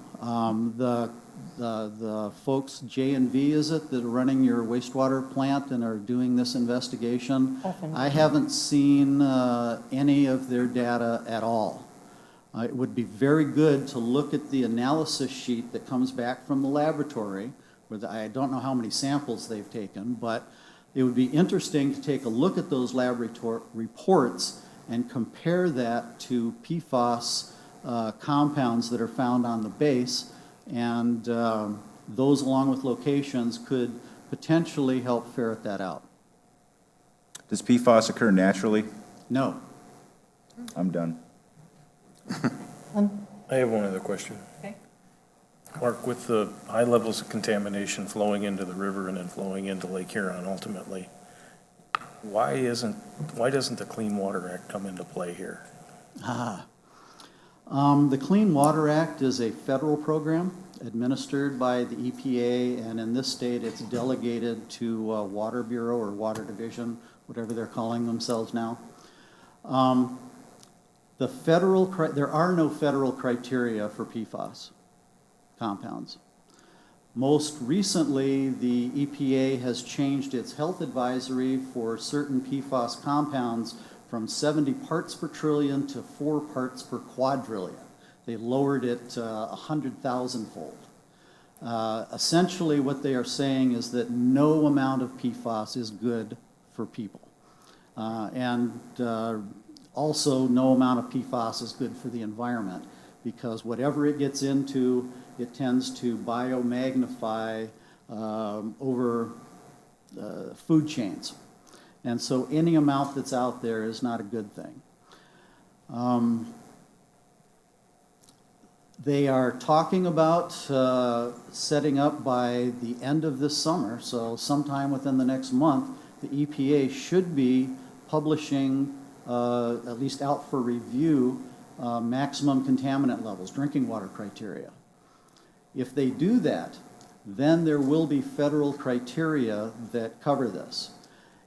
The folks, J&V, is it, that are running your wastewater plant and are doing this investigation? I haven't seen any of their data at all. It would be very good to look at the analysis sheet that comes back from the laboratory, where I don't know how many samples they've taken, but it would be interesting to take a look at those laboratory reports and compare that to PFAS compounds that are found on the base, and those, along with locations, could potentially help ferret that out. Does PFAS occur naturally? No. I'm done. I have one other question. Okay. Mark, with the high levels of contamination flowing into the river and then flowing into Lake Huron ultimately, why doesn't the Clean Water Act come into play here? The Clean Water Act is a federal program administered by the EPA, and in this state it's delegated to Water Bureau or Water Division, whatever they're calling themselves now. There are no federal criteria for PFAS compounds. Most recently, the EPA has changed its health advisory for certain PFAS compounds from 70 parts per trillion to 4 parts per quadrillion. They lowered it 100,000-fold. Essentially, what they are saying is that no amount of PFAS is good for people. Also, no amount of PFAS is good for the environment, because whatever it gets into, it tends to biomagnify over food chains. And so any amount that's out there is not a good thing. They are talking about setting up by the end of this summer, so sometime within the next month, the EPA should be publishing, at least out for review, maximum contaminant levels, drinking water criteria. If they do that, then there will be federal criteria that cover this.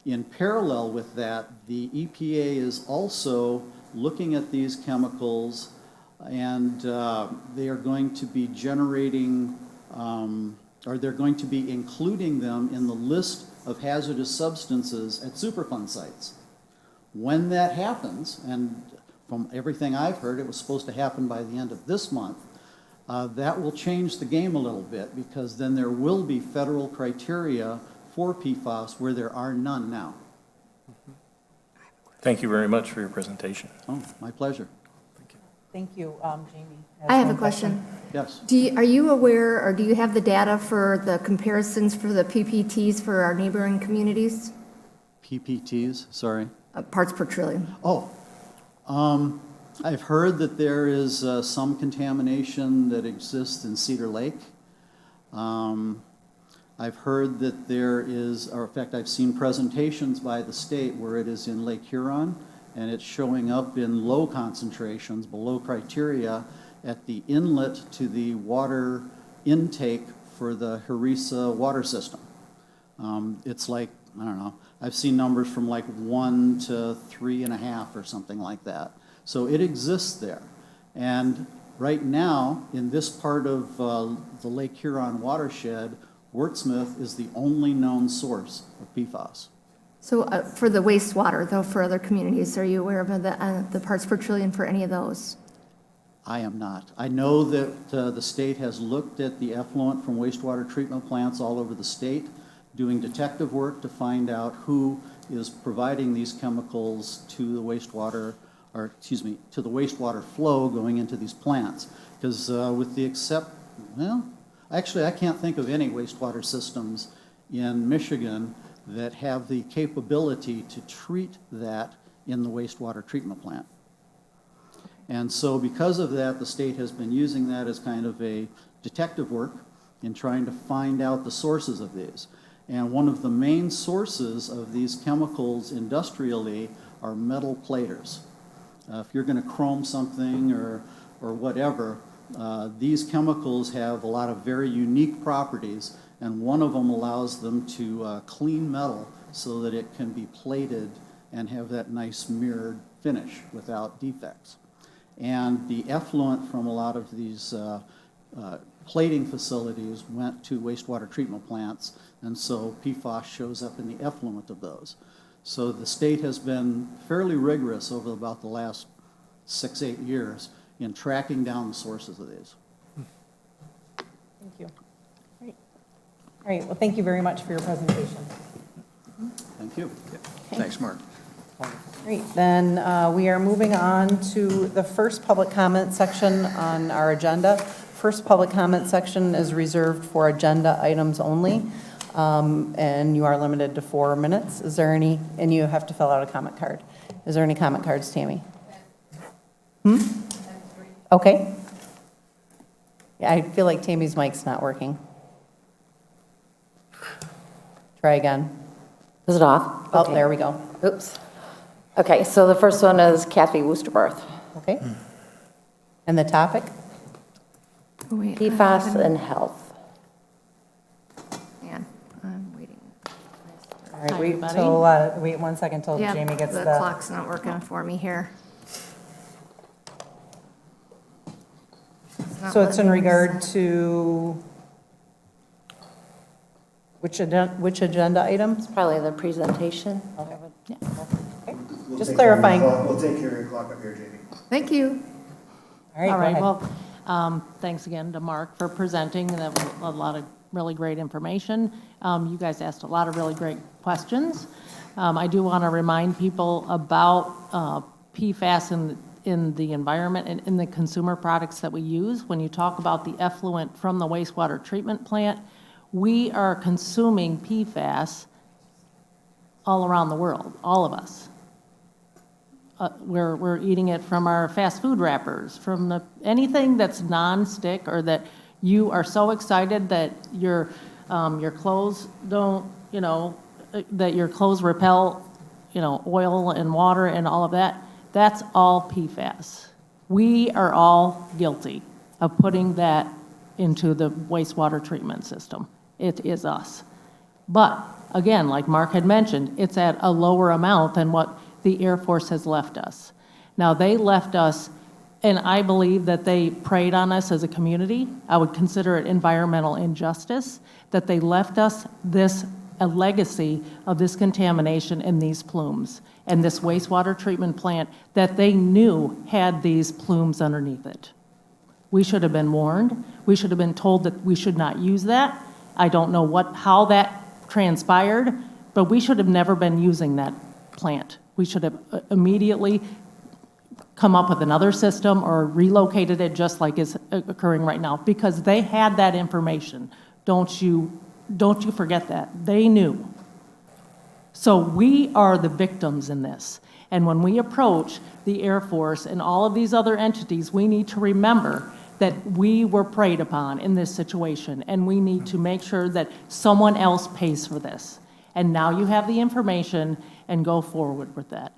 In parallel with that, the EPA is also looking at these chemicals, and they are going to be generating, or they're going to be including them in the list of hazardous substances at Superfund sites. When that happens, and from everything I've heard, it was supposed to happen by the end of this month, that will change the game a little bit, because then there will be federal criteria for PFAS where there are none now. Thank you very much for your presentation. Oh, my pleasure. Thank you, Jamie. I have a question. Yes. Are you aware, or do you have the data for the comparisons for the PPTs for our neighboring communities? PPTs, sorry. Parts per trillion. Oh, I've heard that there is some contamination that exists in Cedar Lake. I've heard that there is, or in fact, I've seen presentations by the state where it is in Lake Huron, and it's showing up in low concentrations, below criteria, at the inlet to the water intake for the Harissa water system. It's like, I don't know, I've seen numbers from like 1 to 3.5 or something like that. So it exists there. And right now, in this part of the Lake Huron watershed, Wurtsmith is the only known source of PFAS. So for the wastewater, though, for other communities, are you aware of the parts per trillion for any of those? I am not. I know that the state has looked at the effluent from wastewater treatment plants all over the state, doing detective work to find out who is providing these chemicals to the wastewater, or excuse me, to the wastewater flow going into these plants. Because actually I can't think of any wastewater systems in Michigan that have the capability to treat that in the wastewater treatment plant. And so because of that, the state has been using that as kind of a detective work in trying to find out the sources of these. And one of the main sources of these chemicals industrially are metal platers. If you're going to chrome something or whatever, these chemicals have a lot of very unique properties, and one of them allows them to clean metal so that it can be plated and have that nice mirrored finish without defects. And the effluent from a lot of these plating facilities went to wastewater treatment plants, and so PFAS shows up in the effluent of those. So the state has been fairly rigorous over about the last 6-8 years in tracking down the sources of these. Thank you. Great. All right, well, thank you very much for your presentation. Thank you. Thanks, Mark. Great, then we are moving on to the first public comment section on our agenda. First public comment section is reserved for agenda items only, and you are limited to 4 minutes. Is there any, and you have to fill out a comment card. Is there any comment cards, Tammy? Okay. Yeah, I feel like Tammy's mic's not working. Try again. Is it off? Oh, Okay. there we go. Oops. Okay, so the first one is Kathy Woosterbarth. Okay. And the topic? Oh, wait, PFAS and health. Man, I'm waiting. All right, Hi, wait everybody. till, wait 1 second till Yeah, Jamie gets the the. clock's not working for me here. not So it's in letting me regard send. to which agenda item? Probably the presentation. Okay. Yeah. We'll Just take care of your clarifying. clock- We'll take care of your clock up here, Jamie. Thank you. All right, All go right, ahead. well, thanks again to Mark for presenting, that was a lot of really great information. You guys asked a lot of really great questions. I do want to remind people about PFAS in the environment and in the consumer products that we use. When you talk about the effluent from the wastewater treatment plant, we are consuming PFAS all around the world, all of us. We're eating it from our fast food wrappers, from anything that's non-stick, or that you are so excited that your clothes don't, that your clothes repel, oil and water and all of that. That's all PFAS. We are all guilty of putting that into the wastewater treatment system. It is us. But again, like Mark had mentioned, it's at a lower amount than what the Air Force has left us. Now, they left us, and I believe that they preyed on us as a community. I would consider it environmental injustice that they left us a legacy of this contamination in these plumes and this wastewater treatment plant that they knew had these plumes underneath it. We should have been warned. We should have been told that we should not use that. I don't know how that transpired, but we should have never been using that plant. We should have immediately come up with another system or relocated it, just like is occurring right now, because they had that information. Don't you forget that. They knew. So we are the victims in this. And when we approach the Air Force and all of these other entities, we need to remember that we were preyed upon in this situation, and we need to make sure that someone else pays for this. And now you have the information, and go forward with that.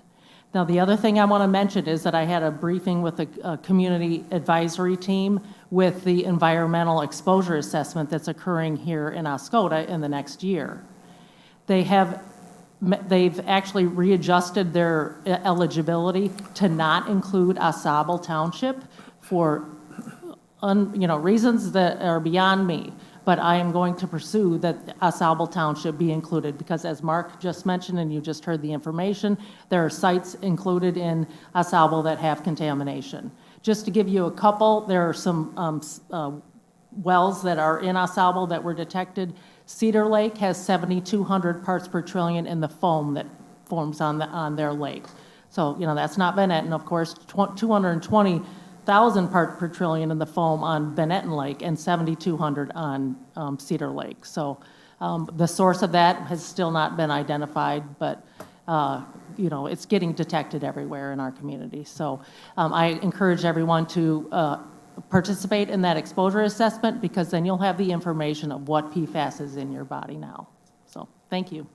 Now, the other thing I want to mention is that I had a briefing with a community advisory team with the environmental exposure assessment that's occurring here in Oscoda in the next year. They've actually readjusted their eligibility to not include Oscoda Township for reasons that are beyond me. But I am going to pursue that Oscoda Township be included, because as Mark just mentioned, and you just heard the information, there are sites included in Oscoda that have contamination. Just to give you a couple, there are some wells that are in Oscoda that were detected. Cedar Lake has 7,200 parts per trillion in the foam that forms on their lake. So, that's not Bennett, and of course, 220,000 parts per trillion in the foam on Benetton Lake and 7,200 on Cedar Lake. So the source of that has still not been identified, but it's getting detected everywhere in our community. So I encourage everyone to participate in that exposure assessment, because then you'll have the information of what PFAS is in your body now. So thank you.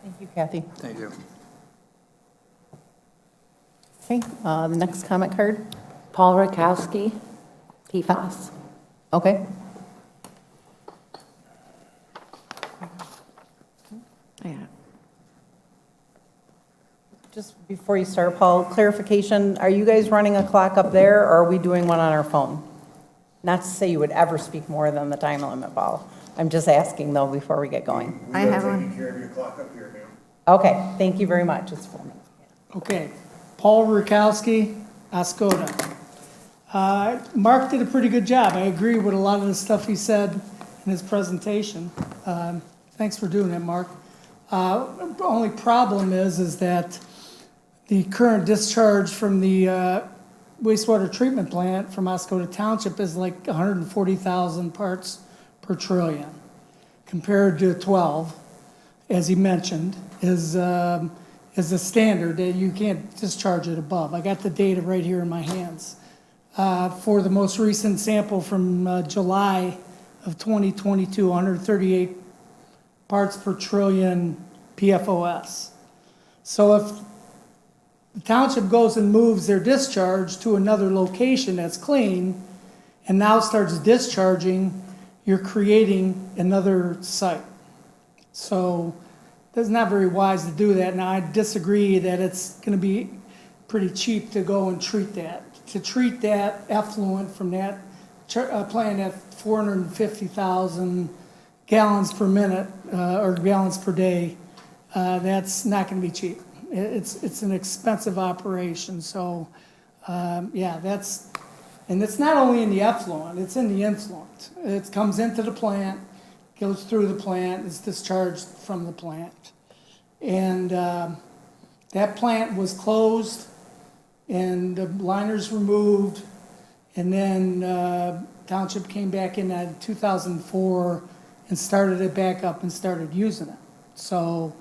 Thank you, Kathy. Thank you. Okay, the next comment card. Paul Rakowski, PFAS. Okay. Yeah. Just before you start, Paul, clarification, are you guys running a clock up there, or are we doing one on our phone? Not to say you would ever speak more than the time limit, Paul. I'm just asking, though, before we get going. We are taking care of your clock up here, ma'am. Okay, thank you very much. It's for me. Okay, Paul Rakowski, Oscoda. Mark did a pretty good job. I agree with a lot of the stuff he said in his presentation. Thanks for doing that, Mark. The only problem is that the current discharge from the wastewater treatment plant from Oscoda Township is like 140,000 parts per trillion, compared to 12, as he mentioned, is a standard that you can't discharge it above. I got the data right here in my hands. For the most recent sample from July of 2022, 138 parts per trillion PFAS. So if the township goes and moves their discharge to another location that's clean and now starts discharging, you're creating another site. So it's not very wise to do that. Now, I disagree that it's going to be pretty cheap to go and treat that. To treat that effluent from that plant at 450,000 gallons per minute or gallons per day, that's not going to be cheap. It's an expensive operation. So, yeah, and it's not only in the effluent, it's in the influent. It comes into the plant, goes through the plant, is discharged from the plant. And that plant was closed, and the liners removed, and then Township came back in 2004 and started it back up and started using it. So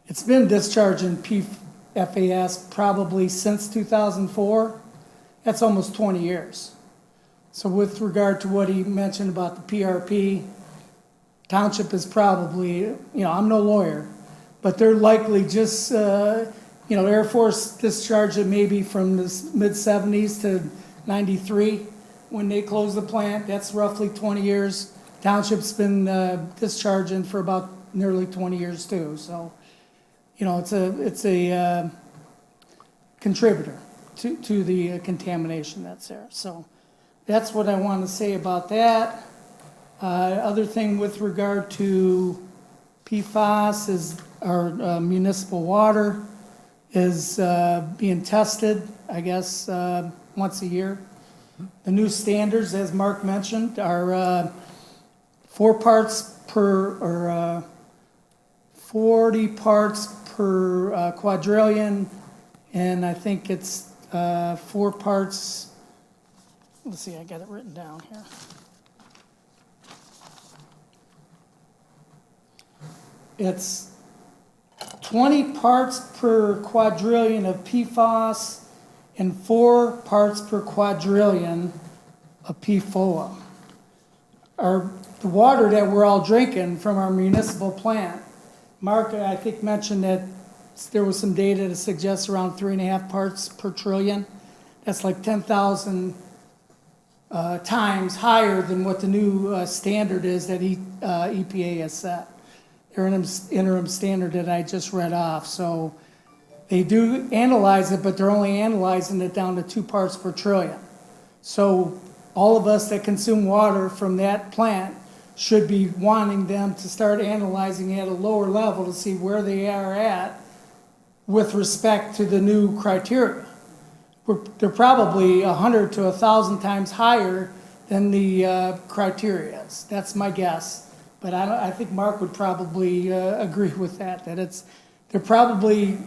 It's been discharging PFAS probably since 2004. That's almost 20 years. So with regard to what he mentioned about the PRP, Township is probably, I'm no lawyer, but they're likely just, Air Force discharged it maybe from the mid-70s to 93 when they closed the plant. That's roughly 20 years. Township's been discharging for about nearly 20 years too. So, it's a contributor to the contamination that's there. So that's what I want to say about that. Other thing with regard to PFAS is our municipal water is being tested, I guess, once a year. The new standards, as Mark mentioned, are 4 parts per, or 40 parts per quadrillion, and I think it's 4 parts, let's see, I got it written down here. It's 20 parts per quadrillion of PFAS and 4 parts per quadrillion of PFOA. The water that we're all drinking from our municipal plant, Mark, I think, mentioned that there was some data that suggests around 3.5 parts per trillion. That's like 10,000 times higher than what the new standard is that EPA has set. Their interim standard that I just read off. So they do analyze it, but they're only analyzing it down to 2 parts per trillion. So all of us that consume water from that plant should be wanting them to start analyzing at a lower level to see where they are at with respect to the new criteria. They're probably 100 to 1,000 times higher than the criteria is. That's my guess. But I think Mark would probably agree with that they're probably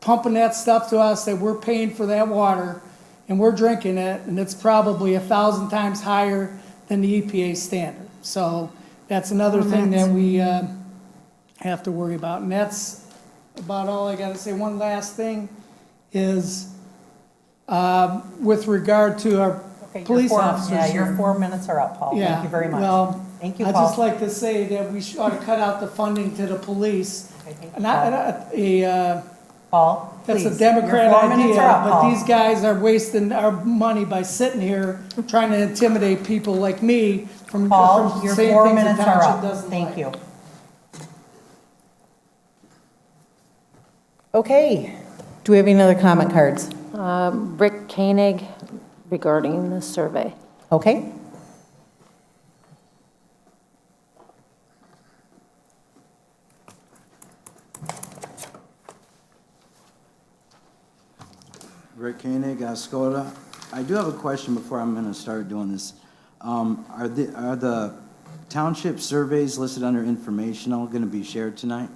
pumping that stuff to us that we're paying for that water and we're drinking it, and it's probably 1,000 times higher than the EPA standard. So that's another thing that we have to worry about. And that's about all I got to say. One last thing is with regard to our police officers. Yeah, your here. 4 minutes are up, Paul. Yeah, Thank you very much. Well, Thank you, I'd Paul. just like to say that we ought to cut out the funding to the police. Okay, thank you, Not Paul, that's please. a Democrat Your 4 minutes idea, are up, but Paul. these guys are wasting our money by sitting here trying to intimidate people like me from Paul, your saying 4 things the minutes are township up. doesn't Thank like. you. Okay, do we have any other comment cards? Rick Koenig regarding the survey. Okay. Rick Koenig, Oscoda. I do have a question before I'm going to start doing this. Are the township surveys listed under informational going to be shared tonight?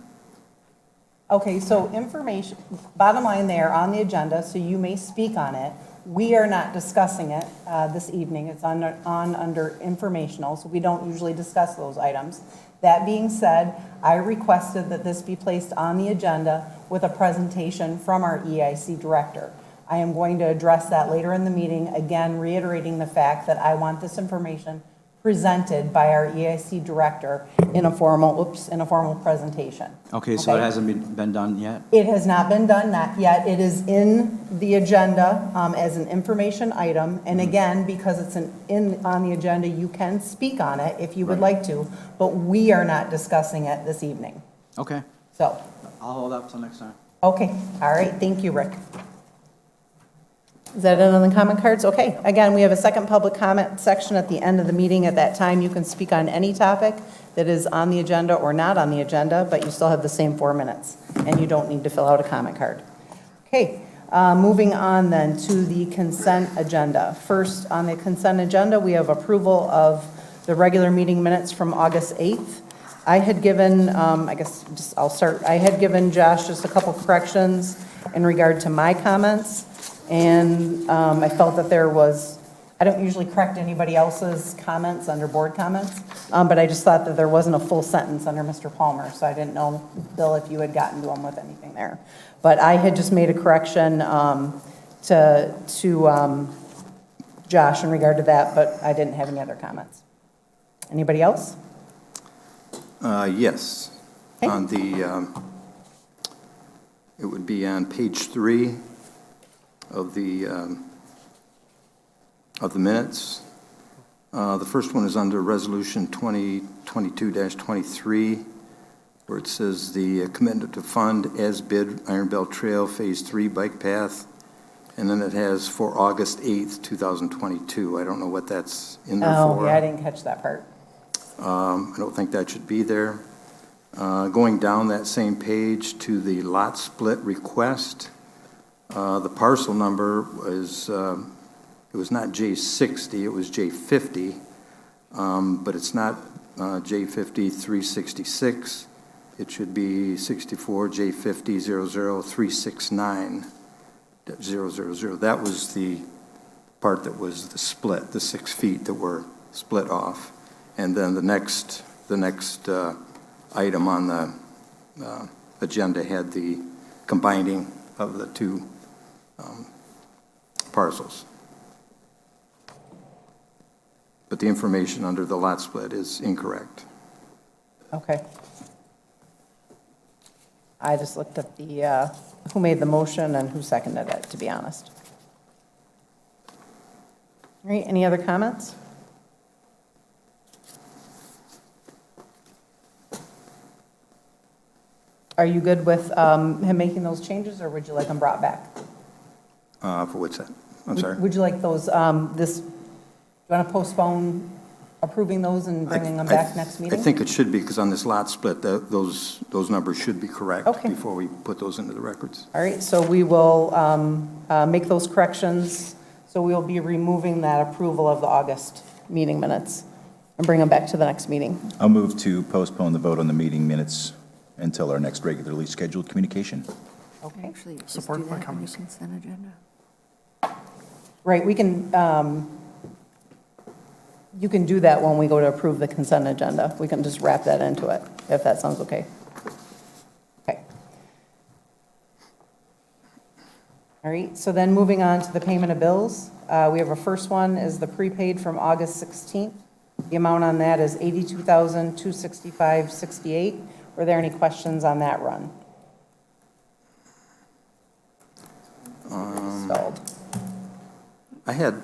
Okay, so information, bottom line, they are on the agenda, so you may speak on it. We are not discussing it this evening. It's under informational, so we don't usually discuss those items. That being said, I requested that this be placed on the agenda with a presentation from our EIC director. I am going to address that later in the meeting, again reiterating the fact that I want this information presented by our EIC director in a formal presentation. Okay, so it hasn't been done yet? It has not been done, not yet. It is in the agenda as an information item. And again, because it's on the agenda, you can speak on it if you would like to, but we are not discussing it this evening. Okay, So, I'll hold up till next time. okay, all right, thank you, Rick. Is that it on the comment cards? Okay, again, we have a second public comment section at the end of the meeting. At that time, you can speak on any topic that is on the agenda or not on the agenda, but you still have the same 4 minutes, and you don't need to fill out a comment card. Okay, moving on then to the consent agenda. First, on the consent agenda, we have approval of the regular meeting minutes from August 8th. I had given, I had given Josh just a couple corrections in regard to my comments. And I felt that there was I don't usually correct anybody else's comments under board comments, but I just thought that there wasn't a full sentence under Mr. Palmer, so I didn't know, Bill, if you had gotten to him with anything there. But I had just made a correction to Josh in regard to that, but I didn't have any other comments. Anybody else? Yes. Okay. On the, it would be on page 3 of the minutes. The first one is under Resolution 2022-23, where it says the commitment to fund as bid Iron Belt Trail Phase 3 bike path, and then it has for August 8th, 2022. I don't know what that's in there for. Oh, yeah, I didn't catch that part. I don't think that should be there. Going down that same page to the lot split request, the parcel number is, it was not J60, it was J50, but it's not J50 366. It should be 64 J50 00369 000. That was the part that was the split, the 6 feet that were split off. And then the next item on the agenda had the combining of the two parcels. But the information under the lot split is incorrect. Okay. I just looked at the, who made the motion and who seconded it, to be honest. All right, any other comments? Are you good with him making those changes, or would you like them brought back? For what's that? I'm sorry? Would you like those, do you want to postpone approving those and bringing them back next meeting? I think it should be, because on this lot split, those numbers should be correct Okay. before we put those into the records. All right, so we will make those corrections. So we will be removing that approval of the August meeting minutes and bring them back to the next meeting. I'll move to postpone the vote on the meeting minutes until our next regularly scheduled communication. Okay. Actually, just Support do by that on the Cummings. consent agenda. Right, we can, you can do that when we go to approve the consent agenda. We can just wrap that into it, if that sounds okay. Okay. All right, so then moving on to the payment of bills. We have a first one is the prepaid from August 16th. The amount on that is $82,265.68. Were there any questions on that run? Stalled. I had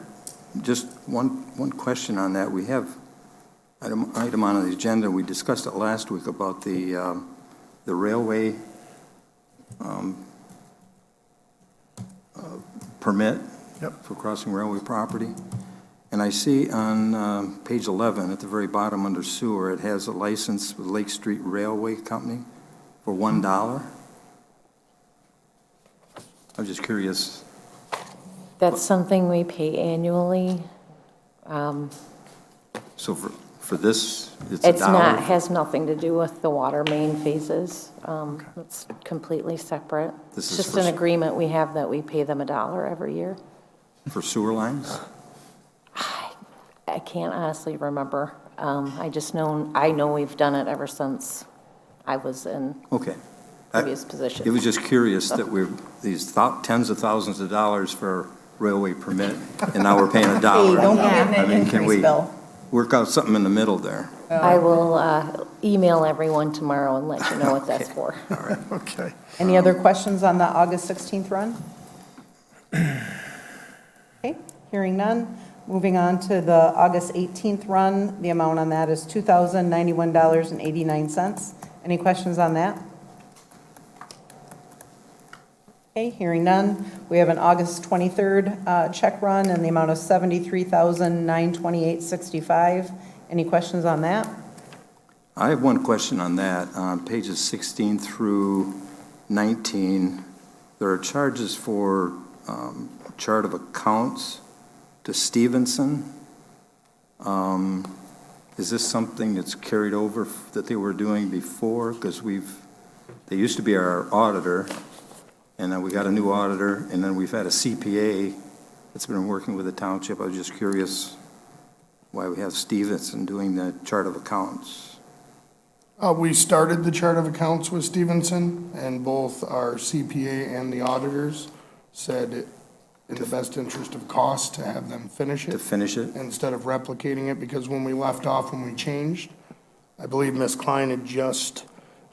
just one question on that. We have item on the agenda. We discussed it last week about the railway permit for crossing railway property. And I see on page 11 at the very bottom under sewer, it has a license with Lake Street Railway Company for $1. I'm just curious. That's something we pay annually. So for this, it's $1? It's not, has nothing to do with the water main phases. It's completely separate. This It's is just for an agreement we have that we pay them $1 every year. For sewer lines? I can't honestly remember. I just I know we've done it ever since I was in Okay. previous position. It was just curious that we're, these tens of thousands of dollars for railway permit, and now we're paying $1. Hey, don't be getting I an mean, can increase, we Bill. work out something in the middle there? I will email everyone tomorrow and let you know what that's for. Okay. Any other questions on the August 16th run? Okay, hearing none. Moving on to the August 18th run, the amount on that is $2,091.89. Any questions on that? Okay, hearing none. We have an August 23rd check run in the amount of $73,928.65. Any questions on that? I have one question on that. On pages 16 through 19, there are charges for chart of accounts to Stevenson. Is this something that's carried over that they were doing before? Because they used to be our auditor, and then we got a new auditor, and then we've had a CPA that's been working with the township. I was just curious why we have Stevenson doing the chart of accounts. We started the chart of accounts with Stevenson, and both our CPA and the auditors said in the best interest of cost to have them finish To it finish it? instead of replicating it, because when we left off, when we changed, I believe Ms. Klein had just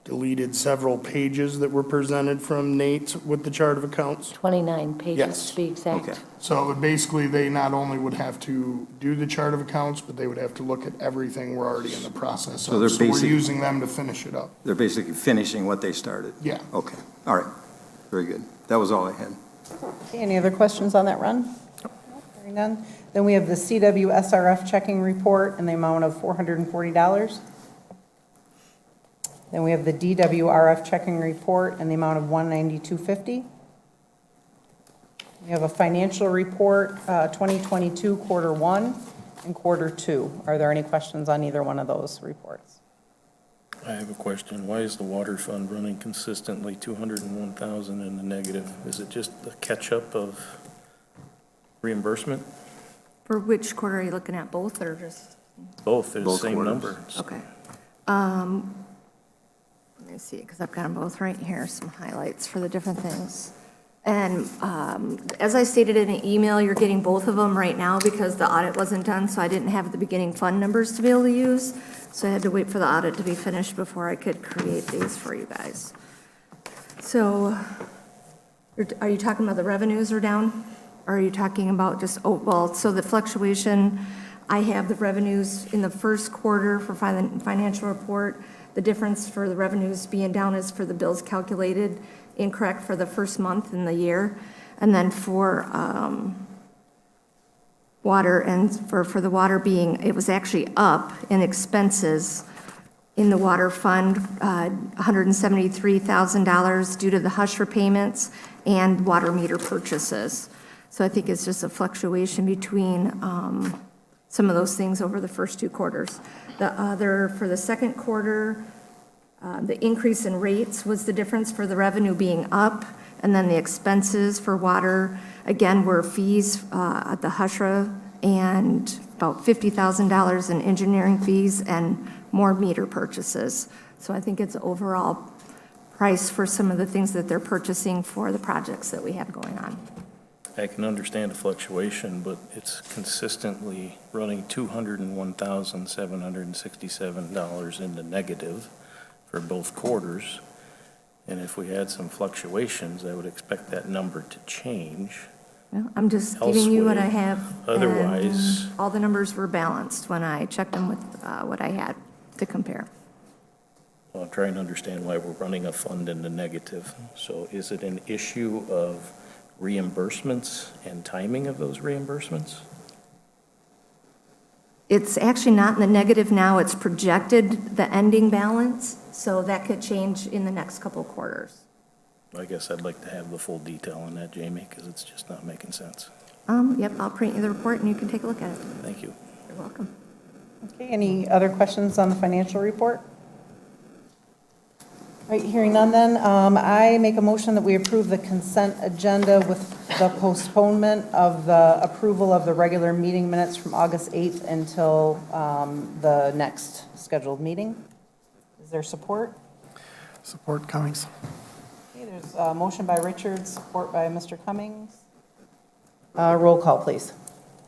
deleted several pages that were presented from Nate with the chart of accounts. 29 pages Yes. to be exact. Okay. So it would basically, they not only would have to do the chart of accounts, but they would have to look at everything we're already in the process So of. they're So we're basic- using them to finish it up. They're basically finishing what they started? Yeah. Okay, all right, very good. That was all I had. Okay, any other questions on that run? Hearing none. Then we have the CWSRF checking report in the amount of $440. Then we have the DWRF checking report in the amount of $192.50. We have a financial report, 2022, quarter 1 and quarter 2. Are there any questions on either one of those reports? I have a question. Why is the water fund running consistently 201,000 in the negative? Is it just the catch-up of reimbursement? For which quarter are you looking at, both or just? Both, they're the Both same quarters. number. Okay. Let me see, because I've got them both right here, some highlights for the different things. And as I stated in an email, you're getting both of them right now because the audit wasn't done, so I didn't have the beginning fund numbers to be able to use. So I had to wait for the audit to be finished before I could create these for you guys. So are you talking about the revenues are down? Or are you talking about just, oh, well, so the fluctuation, I have the revenues in the first quarter for financial report. The difference for the revenues being down is for the bills calculated incorrect for the first month in the year. And then for water, and for the water being, it was actually up in expenses in the water fund, $173,000 due to the hush repayments and water meter purchases. So I think it's just a fluctuation between some of those things over the first two quarters. The other, for the second quarter, the increase in rates was the difference for the revenue being up, and then the expenses for water, again, were fees at the Hushra and about $50,000 in engineering fees and more meter purchases. So I think it's overall price for some of the things that they're purchasing for the projects that we have going on. I can understand the fluctuation, but it's consistently running $201,767 in the negative for both quarters. And if we had some fluctuations, I would expect that number to change. Well, I'm just giving you what I Elsewhere. have. Otherwise- and all the numbers were balanced when I checked them with what I had to compare. Well, I'm trying to understand why we're running a fund in the negative. So is it an issue of reimbursements and timing of those reimbursements? It's actually not in the negative now, it's projected, the ending balance, so that could change in the next couple of quarters. I guess I'd like to have the full detail on that, Jamie, because it's just not making sense. Yep, I'll print you the report and you can take a look at it. Thank you. You're welcome. Okay, any other questions on the financial report? All right, hearing none then, I make a motion that we approve the consent agenda with the postponement of the approval of the regular meeting minutes from August 8th until the next scheduled meeting. Is there support? Support Cummings. Okay, there's a motion by Richards, support by Mr. Cummings. Roll call, please.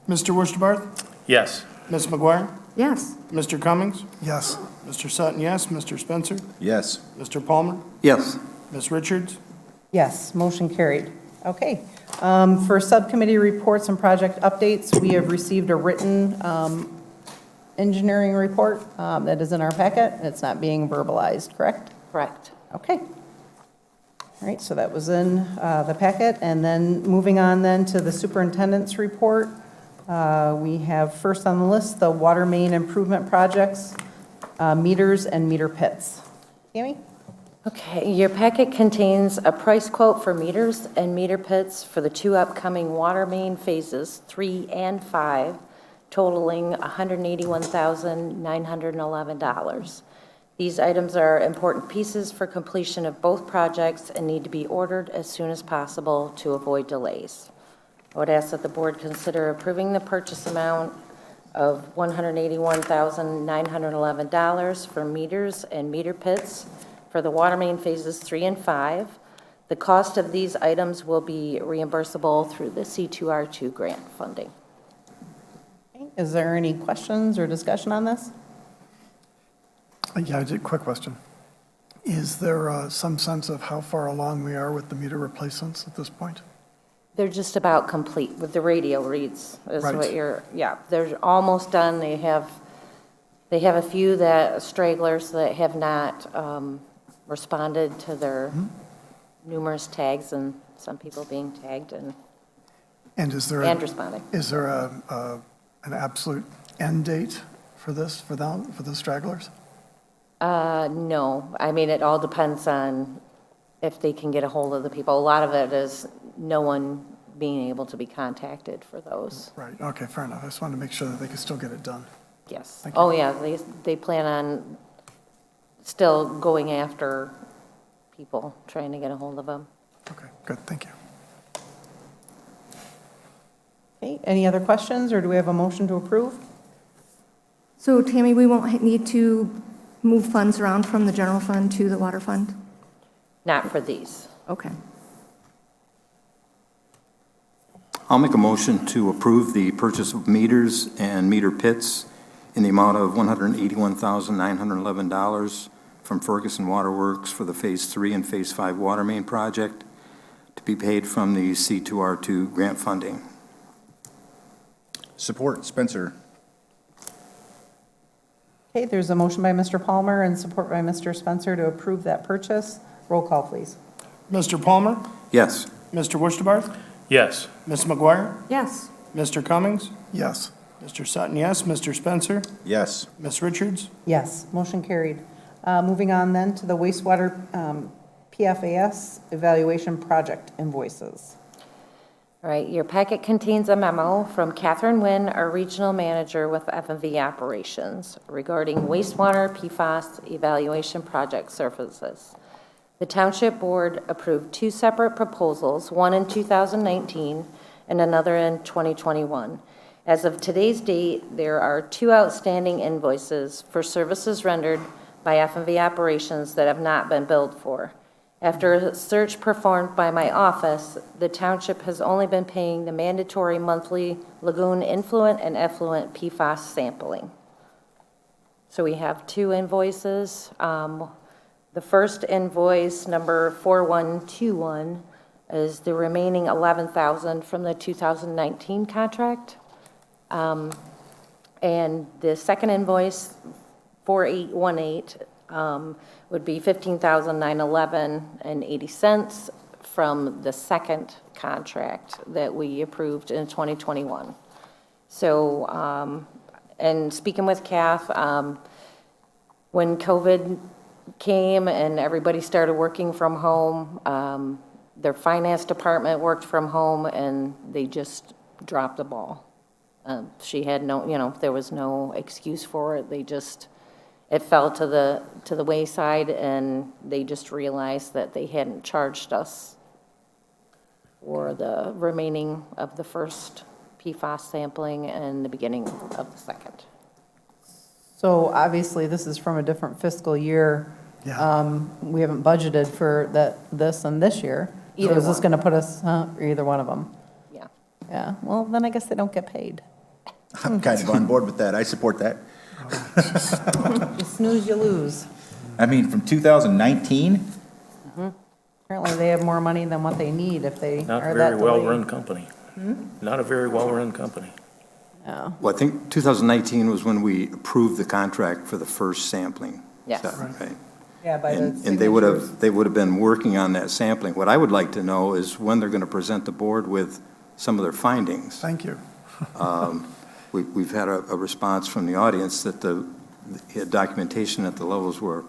Mr. Worcester, Yes. Ms. McGuire, Yes, Mr. Cummings, Yes. Mr. Sutton, yes, Mr. Spencer, Yes. Mr. Palmer, Yes, Ms. Richards, Yes, motion carried. Okay. For subcommittee reports and project updates, we have received a written engineering report that is in our packet. It's not being verbalized, correct? Correct. Okay. All right, so that was in the packet. And then moving on then to the superintendent's report. We have first on the list, the water main improvement projects, meters and meter pits. Tammy? Okay, your packet contains a price quote for meters and meter pits for the two upcoming water main phases, 3 and 5, totaling $181,911. These items are important pieces for completion of both projects and need to be ordered as soon as possible to avoid delays. I would ask that the board consider approving the purchase amount of $181,911 for meters and meter pits for the water main phases 3 and 5. The cost of these items will be reimbursable through the C2R2 grant funding. Okay, is there any questions or discussion on this? Yeah, I did, quick question. Is there some sense of how far along we are with the meter replacements at this point? They're just about complete with the radio reads, is Right. what you're, yeah, they're almost done. They have a few stragglers that have not responded to their numerous tags, and some people being tagged and responding. Is there an absolute end date for this, for the stragglers? No, I mean, it all depends on if they can get a hold of the people. A lot of it is no one being able to be contacted for those. Right, okay, fair enough. I just wanted to make sure that they could still get it done. Yes. Thank you. Oh, yeah, they plan on still going after people, trying to get a hold of them. Okay, good, thank you. Okay, any other questions, or do we have a motion to approve? So Tammy, we won't need to move funds around from the general fund to the water fund? Not for these. Okay. I'll make a motion to approve the purchase of meters and meter pits in the amount of $181,911 from Ferguson Waterworks for the Phase 3 and Phase 5 water main project to be paid from the C2R2 grant funding. Support, Spencer. Okay, there's a motion by Mr. Palmer and support by Mr. Spencer to approve that purchase. Roll call, please. Mr. Palmer? Yes. Mr. Wurstabarth? Yes. Ms. McGuire? Yes. Mr. Cummings? Yes. Mr. Sutton, yes. Mr. Spencer? Yes. Ms. Richards? Yes, motion carried. Moving on then to the wastewater PFAS evaluation project invoices. All right, your packet contains a memo from Catherine Nguyen, our regional manager with F&V operations, regarding wastewater PFAS evaluation project services. The Township Board approved 2 separate proposals, one in 2019 and another in 2021. As of today's date, there are 2 outstanding invoices for services rendered by F&V operations that have not been billed for. After a search performed by my office, the township has only been paying the mandatory monthly lagoon influent and effluent PFAS sampling. So we have 2 invoices. The first invoice, number 4121, is the remaining $11,000 from the 2019 contract. And the second invoice, 4818, would be $15,911.80 from the second contract that we approved in 2021. So, and speaking with Kath, when COVID came and everybody started working from home, their finance department worked from home, and they just dropped the ball. She had no, there was no excuse for it. It fell to the wayside, and they just realized that they hadn't charged us for the remaining of the first PFAS sampling and the beginning of the second. So obviously, this is from a different fiscal year. Yeah. We haven't budgeted for this and this year. Either So is this one. going to put us, either one of them? Yeah. Yeah, well, then I guess they don't get paid. I'm kind of on board with that. I support that. You snooze, you lose. I mean, from 2019? Apparently, they have more money than what they need if they Not are a that very delayed. well-run company. Not a very well-run company. Yeah. Well, I think 2019 was when we approved the contract for the first sampling. Yes. Is that right? Yeah, by the And they would have been working on that sampling. What I would like to know is when they're going to present the board with some of their findings. Thank you. We've had a response from the audience that the documentation at the levels were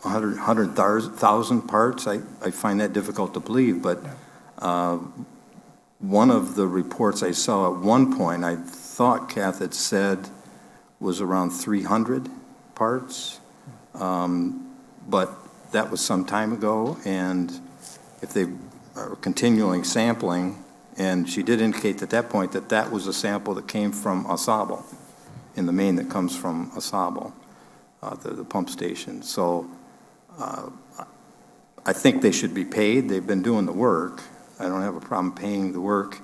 100,000 parts. I find that difficult to believe, but one of the reports I saw at one point, I thought Kath had said was around 300 parts, but that was some time ago, and if they are continuing sampling And she did indicate at that point that that was a sample that came from Oscoda, in the main that comes from Oscoda, the pump station. So I think they should be paid. They've been doing the work. I don't have a problem paying the work.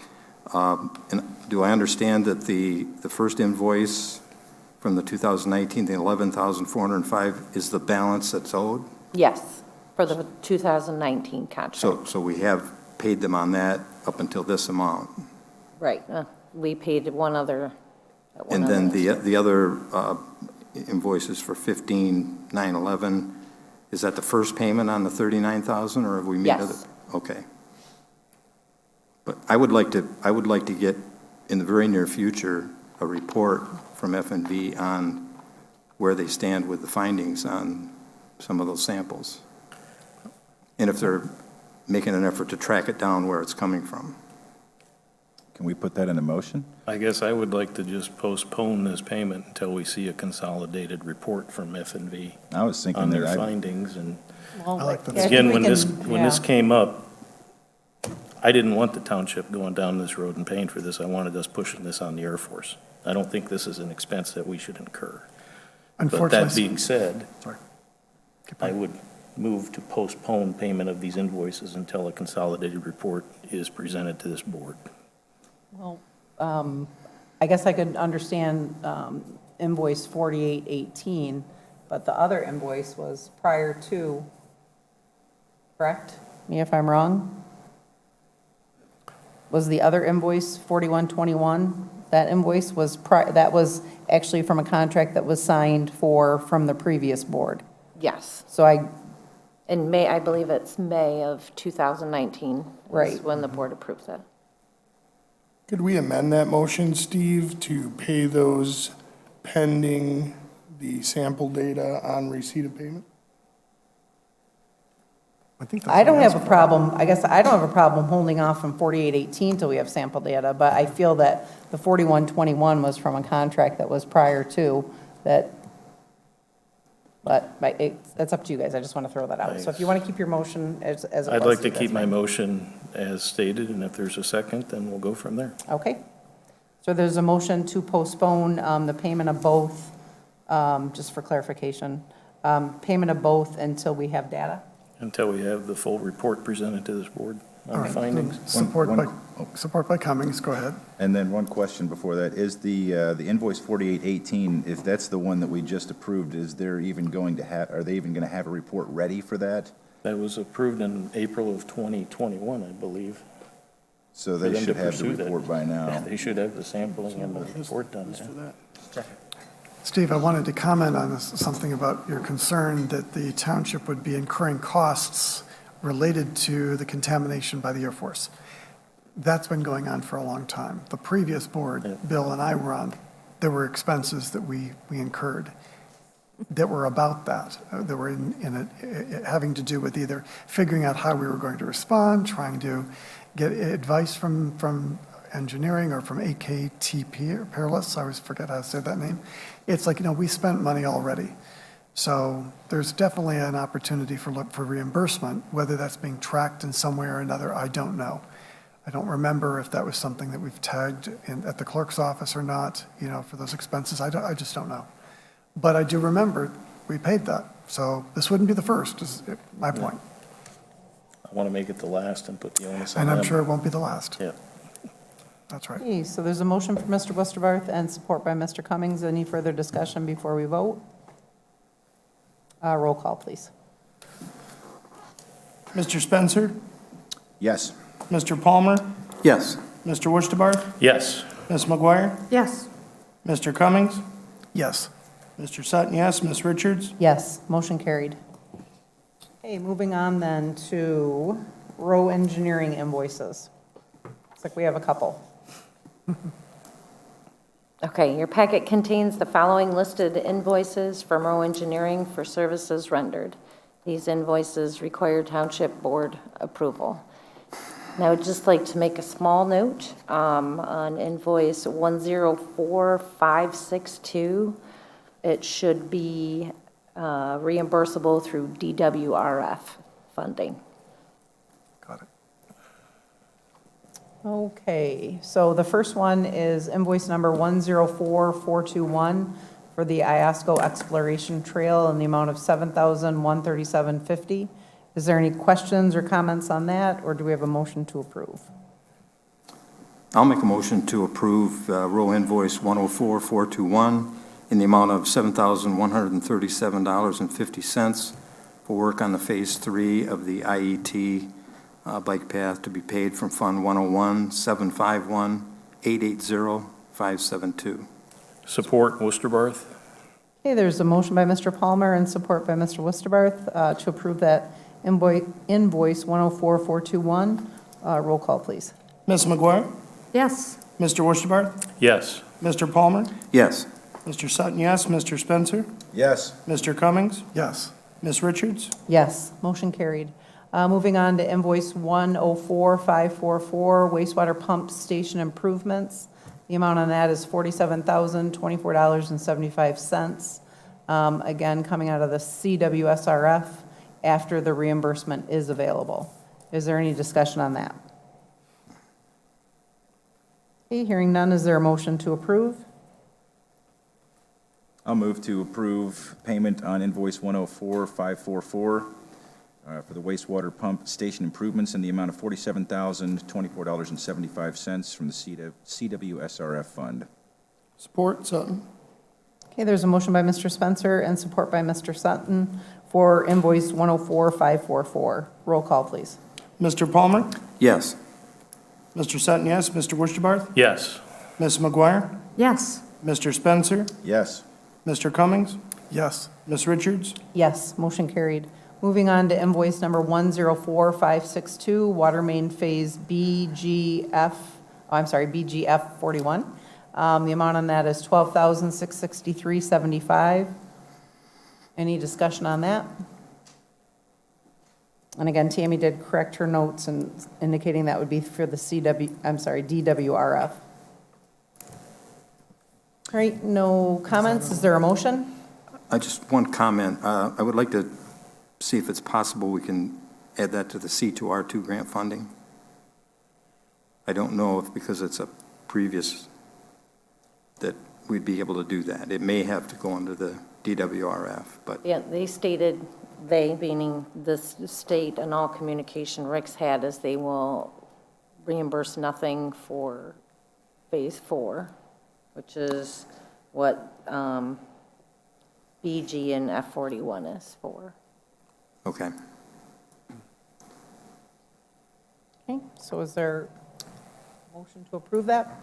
And do I understand that the first invoice from the 2019, the 11,405, is the balance that's owed? Yes, for the 2019 contract. So we have paid them on that up until this amount. Right, we paid one other. And then the other invoices for 15,911, is that the first payment on the 39,000, or have we made other? Yes. Okay. But I would like to get, in the very near future, a report from F&V on where they stand with the findings on some of those samples. And if they're making an effort to track it down where it's coming from. Can we put that in a motion? I guess I would like to just postpone this payment until we see a consolidated report from F&V I was thinking on their that findings. And I like that. Yeah, I think again, we when can- this yeah. came up, I didn't want the township going down this road and paying for this. I wanted us pushing this on the Air Force. I don't think this is an expense that we should incur. But that Unfortunately, being said, sorry. I would move to postpone payment of these invoices until a consolidated report is presented to this board. Well, I guess I could understand invoice 4818, but the other invoice was prior to, correct? Me if I'm wrong? Was the other invoice 4121? That invoice was, that was actually from a contract that was signed from the previous board. Yes, So in May, I believe it's May of 2019. Right. Is when the board approves it. Could we amend that motion, Steve, to pay those pending the sample data on receipt of payment? I think that's I don't what have he a problem, I guess I don't have a problem holding off from 4818 till we have sample data, but I feel that the 4121 was from a contract that was prior to that, but that's up to you guys, I just want to throw that out. So if you want to keep your motion as it was. I'd like to that's keep my fine. motion as stated, and if there's a second, then we'll go from there. Okay. So there's a motion to postpone the payment of both, just for clarification, payment of both until we have data. Until we have the full report presented to this board All on the right. findings. Support by Cummings, go ahead. And then one question before that, is the invoice 4818, if that's the one that we just approved, is there even going to have, are they even going to have a report ready for that? That was approved in April of 2021, I believe. So For they them should to have the pursue that. report by now. They should have the sampling and the report done. yeah. Steve, I wanted to comment on something about your concern that the township would be incurring costs related to the contamination by the Air Force. That's been going on for a long time. The previous board, Bill and I were on, there were expenses that we incurred that were about that, that were in it, having to do with either figuring out how we were going to respond, trying to get advice from engineering or from AKTP or Peerless, I always forget how to say that name. It's like, we spent money already. So there's definitely an opportunity for reimbursement, whether that's being tracked in some way or another, I don't know. I don't remember if that was something that we've tagged at the clerk's office or not, for those expenses, I just don't know. But I do remember we paid that, so this wouldn't be the first, is my point. I want to make it the last and put the onus on And them. I'm sure it won't be the last. Yeah. That's right. Okay, so there's a motion for Mr. Westerbarth and support by Mr. Cummings. Any further discussion before we vote? Roll call, please. Mr. Spencer? Yes. Mr. Palmer? Yes. Mr. Wurstabarth? Yes. Ms. McGuire? Yes. Mr. Cummings? Yes. Mr. Sutton, yes. Ms. Richards? Yes, motion carried. Okay, moving on then to row engineering invoices. Looks like we have a couple. Okay, your packet contains the following listed invoices from Rowe Engineering for services rendered. These invoices require Township Board approval. And I would just like to make a small note on invoice 104562. It should be reimbursable through DWRF funding. Got it. Okay, so the first one is invoice number 104421 for the Iosco Exploration Trail in the amount of $7,137.50. Is there any questions or comments on that, or do we have a motion to approve? I'll make a motion to approve roll invoice 104421 in the amount of $7,137.50 for work on the Phase 3 of the IET bike path to be paid from Fund 101-751-880-572. Support Worcester Barth. Okay, there's a motion by Mr. Palmer and support by Mr. Westerbarth to approve that invoice 104421. Roll call, please. Ms. McGuire? Yes. Mr. Worcester? Yes. Mr. Palmer? Yes. Mr. Sutton, yes. Mr. Spencer? Yes. Mr. Cummings? Yes. Ms. Richards? Yes, motion carried. Moving on to invoice 104544, wastewater pump station improvements. The amount on that is $47,024.75. Again, coming out of the CWSRF after the reimbursement is available. Is there any discussion on that? Okay, hearing none, is there a motion to approve? I'll move to approve payment on invoice 104544 for the wastewater pump station improvements in the amount of $47,024.75 from the CWSRF fund. Support Sutton? Okay, there's a motion by Mr. Spencer and support by Mr. Sutton for invoice 104544. Roll call, please. Mr. Palmer? Yes. Mr. Sutton, yes. Mr. Worcester? Yes. Ms. McGuire? Yes. Mr. Spencer? Yes. Mr. Cummings? Yes. Ms. Richards? Yes, motion carried. Moving on to invoice number 104562, water main phase BGF 41. The amount on that is $12,663.75. Any discussion on that? And again, Tammy did correct her notes and indicating that would be for the DWRF. All right, no comments. Is there a motion? I just one comment. I would like to see if it's possible we can add that to the C2R2 grant funding. I don't know if because it's a previous that we'd be able to do that. It may have to go under the DWRF, but Yeah, they stated, they, meaning the state and all communication Rick's had, is they will reimburse nothing for Phase 4, which is what BG and F41 is for. okay. Okay, so is there a motion to approve that?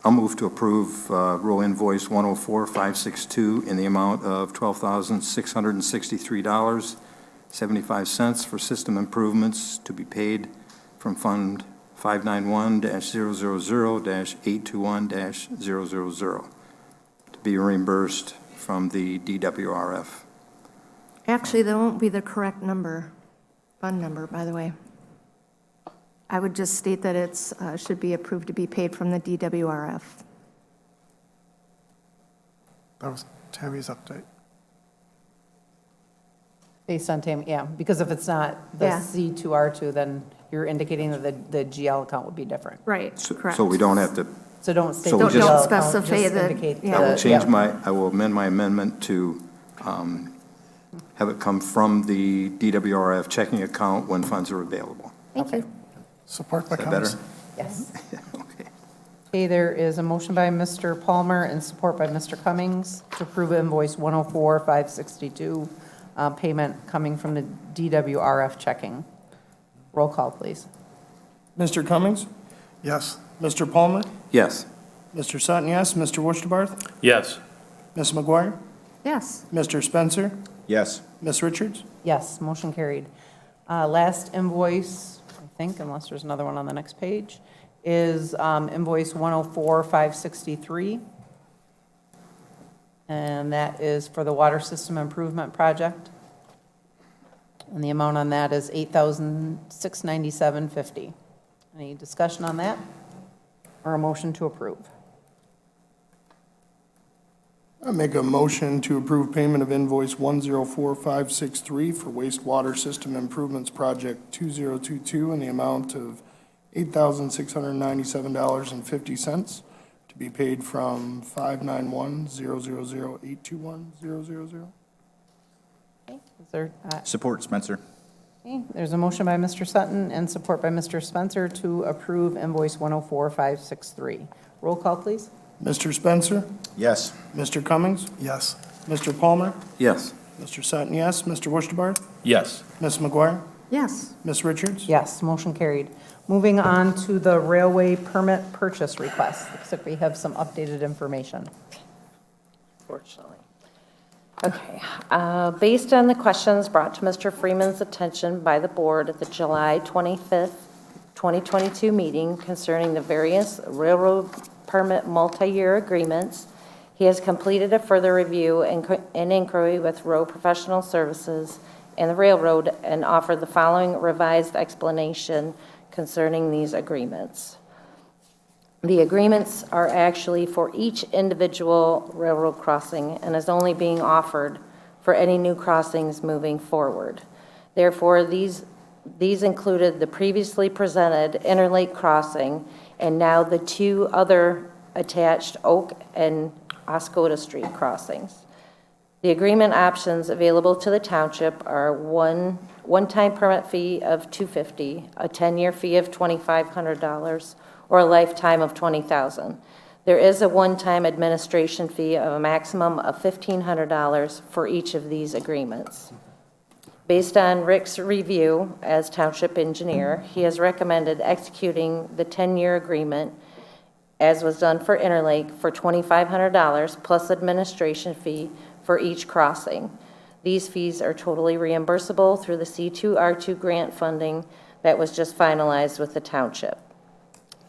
I'll move to approve roll invoice 104562 in the amount of $12,663.75 for system improvements to be paid from Fund 591-000-821-000 to be reimbursed from the DWRF. Actually, that won't be the correct number, fund number, by the way. I would just state that it's, should be approved to be paid from the DWRF. That was Tammy's update. Based on Tammy, yeah, because if it's not the Yeah. C2R2, then you're indicating that the GL account would be different. Right, correct. So we don't have to, So don't state So the we GL just- account, Don't specify just the- indicate yeah. I will the- change yeah. my, I will amend my amendment to have it come from the DWRF checking account when funds are available. Thank you. Support by Is that Cummings. better? Yes. Okay. Okay, there is a motion by Mr. Palmer and support by Mr. Cummings to approve invoice 104562, payment coming from the DWRF checking. Roll call, please. Mr. Cummings? Yes. Mr. Palmer? Yes. Mr. Sutton, yes. Mr. Worcester? Yes. Ms. McGuire? Yes. Mr. Spencer? Yes. Ms. Richards? Yes, motion carried. Last invoice, I think, unless there's another one on the next page, is invoice 104563. And that is for the water system improvement project. And the amount on that is $8,697.50. Any discussion on that? Or a motion to approve? I make a motion to approve payment of invoice 104563 for wastewater system improvements project 2022 in the amount of $8,697.50 to be paid from 591-000-821-000. Okay, is there, Support, Spencer. okay, there's a motion by Mr. Sutton and support by Mr. Spencer to approve invoice 104563. Roll call, please. Mr. Spencer? Yes. Mr. Cummings? Yes. Mr. Palmer? Yes. Mr. Sutton, yes. Mr. Wurschenbarth? Yes. Ms. McGuire? Yes. Ms. Richards? Yes, motion carried. Moving on to the railway permit purchase request. Looks like we have some updated information. Fortunately. Okay, based on the questions brought to Mr. Freeman's attention by the board at the July 25th, 2022 meeting concerning the various railroad permit multi-year agreements, he has completed a further review and inquiry with Row Professional Services and the railroad and offered the following revised explanation concerning these agreements. The agreements are actually for each individual railroad crossing and is only being offered for any new crossings moving forward. Therefore, these included the previously presented Interlake Crossing and now the two other attached Oak and Oscoda Street crossings. The agreement options available to the township are one-time permit fee of $250, a 10-year fee of $2,500, or a lifetime of $20,000. There is a one-time administration fee of a maximum of $1,500 for each of these agreements. Based on Rick's review as township engineer, he has recommended executing the 10-year agreement as was done for Interlake for $2,500 plus administration fee for each crossing. These fees are totally reimbursable through the C2R2 grant funding that was just finalized with the township.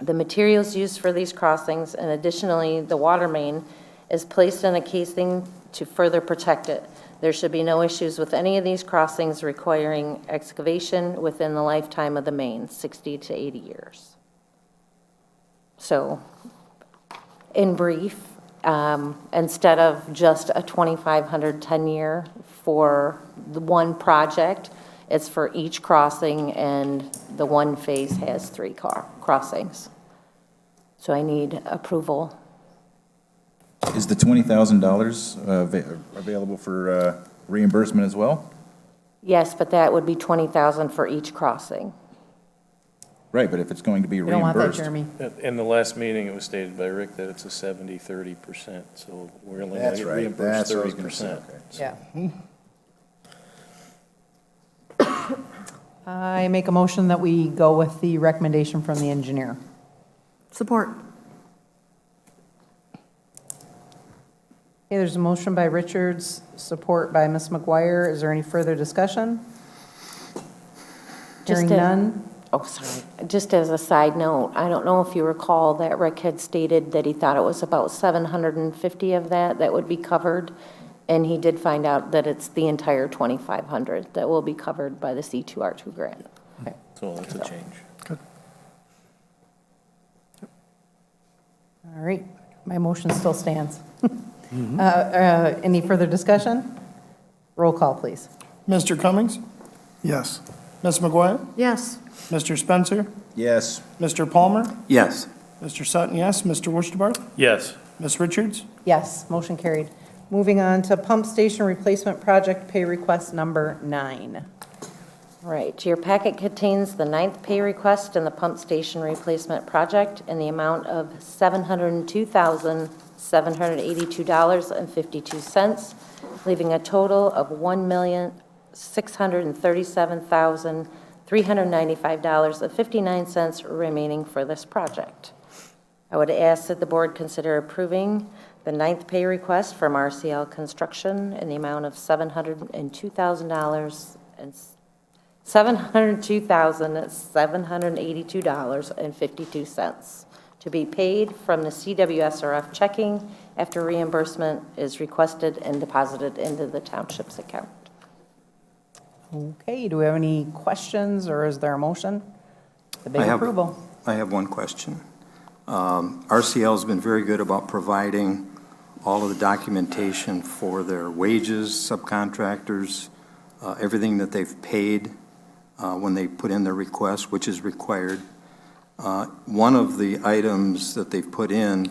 The materials used for these crossings and additionally the water main is placed in a casing to further protect it. There should be no issues with any of these crossings requiring excavation within the lifetime of the main, 60 to 80 years. So, in brief, instead of just a 2,500 10-year for the one project, it's for each crossing, and the one phase has 3 crossings. So I need approval. Is the $20,000 available for reimbursement as well? Yes, but that would be $20,000 for each crossing. Right, but if it's going to be We don't want that, reimbursed. Jeremy. In the last meeting, it was stated by Rick that it's a 70-30%, so we're only going That's to right. reimburse That's what I was gonna say, 30%. okay. Yeah. I make a motion that we go with the recommendation from the engineer. Support. Okay, there's a motion by Richards, support by Ms. McGuire. Is there any further discussion? Hearing none. Oh, sorry. Just as a side note, I don't know if you recall that Rick had stated that he thought it was about 750 of that would be covered. And he did find out that it's the entire 2,500 that will be covered by the C2R2 grant. Okay. So that's a change. All right, my motion still stands. Any further discussion? Roll call, please. Mr. Cummings? Yes. Ms. McGuire? Yes. Mr. Spencer? Yes. Mr. Palmer? Yes. Mr. Sutton, yes. Mr. Wurschenbarth? Yes. Ms. Richards? Yes, motion carried. Moving on to pump station replacement project pay request number 9. Right, your packet contains the 9th pay request in the pump station replacement project in the amount of $702,782.52, leaving a total of $1,637,395.59 remaining for this project. I would ask that the board consider approving the 9th pay request from RCL Construction in the amount of $702,782.52 to be paid from the CWSRF checking after reimbursement is requested and deposited into the township's account. Okay, do we have any questions, or is there a motion? The big approval. I have one question. RCL has been very good about providing all of the documentation for their wages, subcontractors, everything that they've paid when they put in their request, which is required. One of the items that they've put in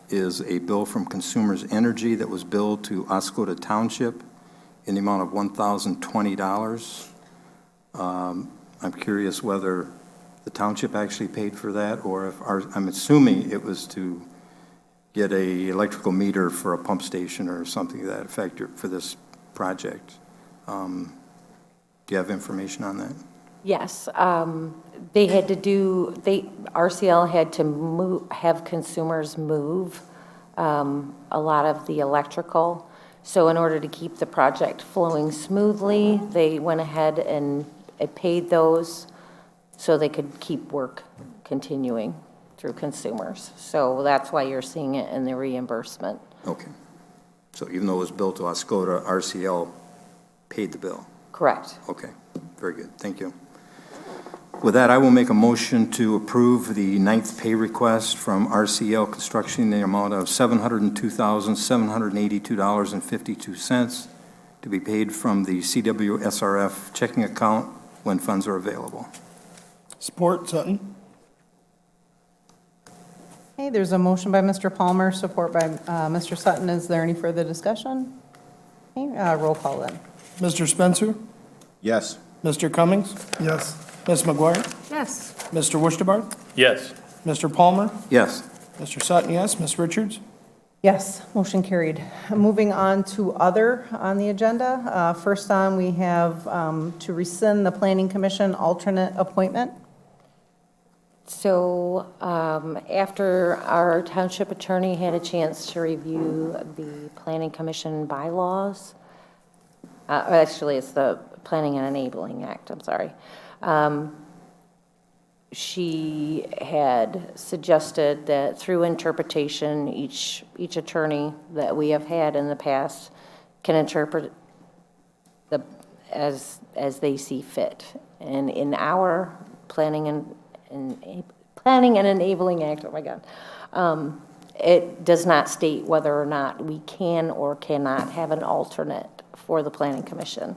is a bill from Consumers Energy that was billed to Oscoda Township in the amount of $1,020. I'm curious whether the township actually paid for that, or if I'm assuming it was to get a electrical meter for a pump station or something to that effect for this project. Do you have information on that? Yes, they had to RCL had to have consumers move a lot of the electrical. So in order to keep the project flowing smoothly, they went ahead and paid those so they could keep work continuing through consumers. So that's why you're seeing it in the reimbursement. Okay. So even though it was billed to Oscoda, RCL paid the bill? Correct. Okay, very good, thank you. With that, I will make a motion to approve the ninth pay request from RCL Construction in the amount of $702,782.52 to be paid from the CWSRF checking account when funds are available. Support, Sutton. Okay, there's a motion by Mr. Palmer, support by Mr. Sutton. Is there any further discussion? Okay, roll call then. Mr. Spencer? Yes. Mr. Cummings? Yes. Ms. McGuire? Yes. Mr. Wurstabarth? Yes. Mr. Palmer? Yes. Mr. Sutton, yes. Ms. Richards? Yes, motion carried. Moving on to other on the agenda. First on, we have to rescind the Planning Commission alternate appointment. So after our township attorney had a chance to review the Planning Commission bylaws, actually it's the Planning and Enabling Act, I'm sorry. She had suggested that through interpretation, each attorney that we have had in the past can interpret as they see fit. And in our Planning and Enabling Act, oh my God, it does not state whether or not we can or cannot have an alternate for the Planning Commission.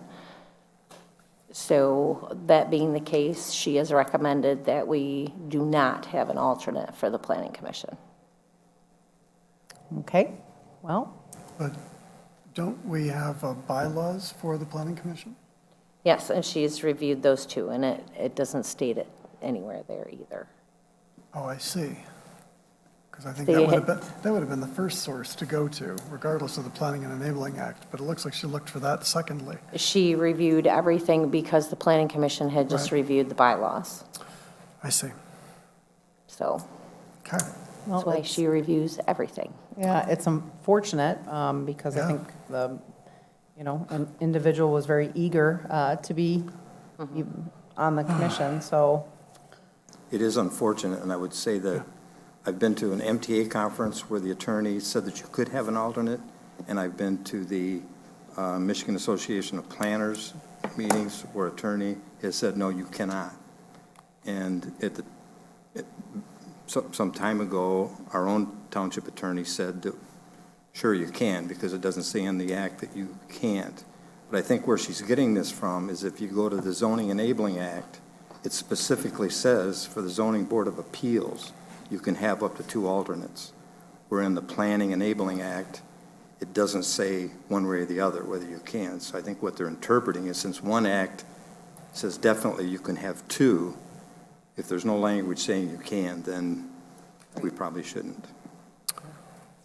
So that being the case, she has recommended that we do not have an alternate for the Planning Commission. Okay, well, But don't we have bylaws for the Planning Commission? Yes, and she's reviewed those too, and it doesn't state it anywhere there either. Oh, I see. Because I think So that would have been the first source to go to, regardless of the Planning and Enabling Act, but it looks like she looked for that secondly. She reviewed everything because the Planning Commission had just Right. reviewed the bylaws. I see. So Okay. that's why she reviews everything. yeah, it's unfortunate because I Yeah. think an individual was very eager to be on the commission, so. It is unfortunate, and I would say that I've been to an MTA conference where the attorney said that you could have an alternate, and I've been to the Michigan Association of Planners meetings where attorney has said, no, you cannot. And some time ago, our own township attorney said that, sure, you can, because it doesn't say in the act that you can't. But I think where she's getting this from is if you go to the Zoning Enabling Act, it specifically says for the Zoning Board of Appeals, you can have up to 2 alternates. Where in the Planning Enabling Act, it doesn't say one way or the other whether you can. So I think what they're interpreting is since one act says definitely you can have 2, if there's no language saying you can, then we probably shouldn't.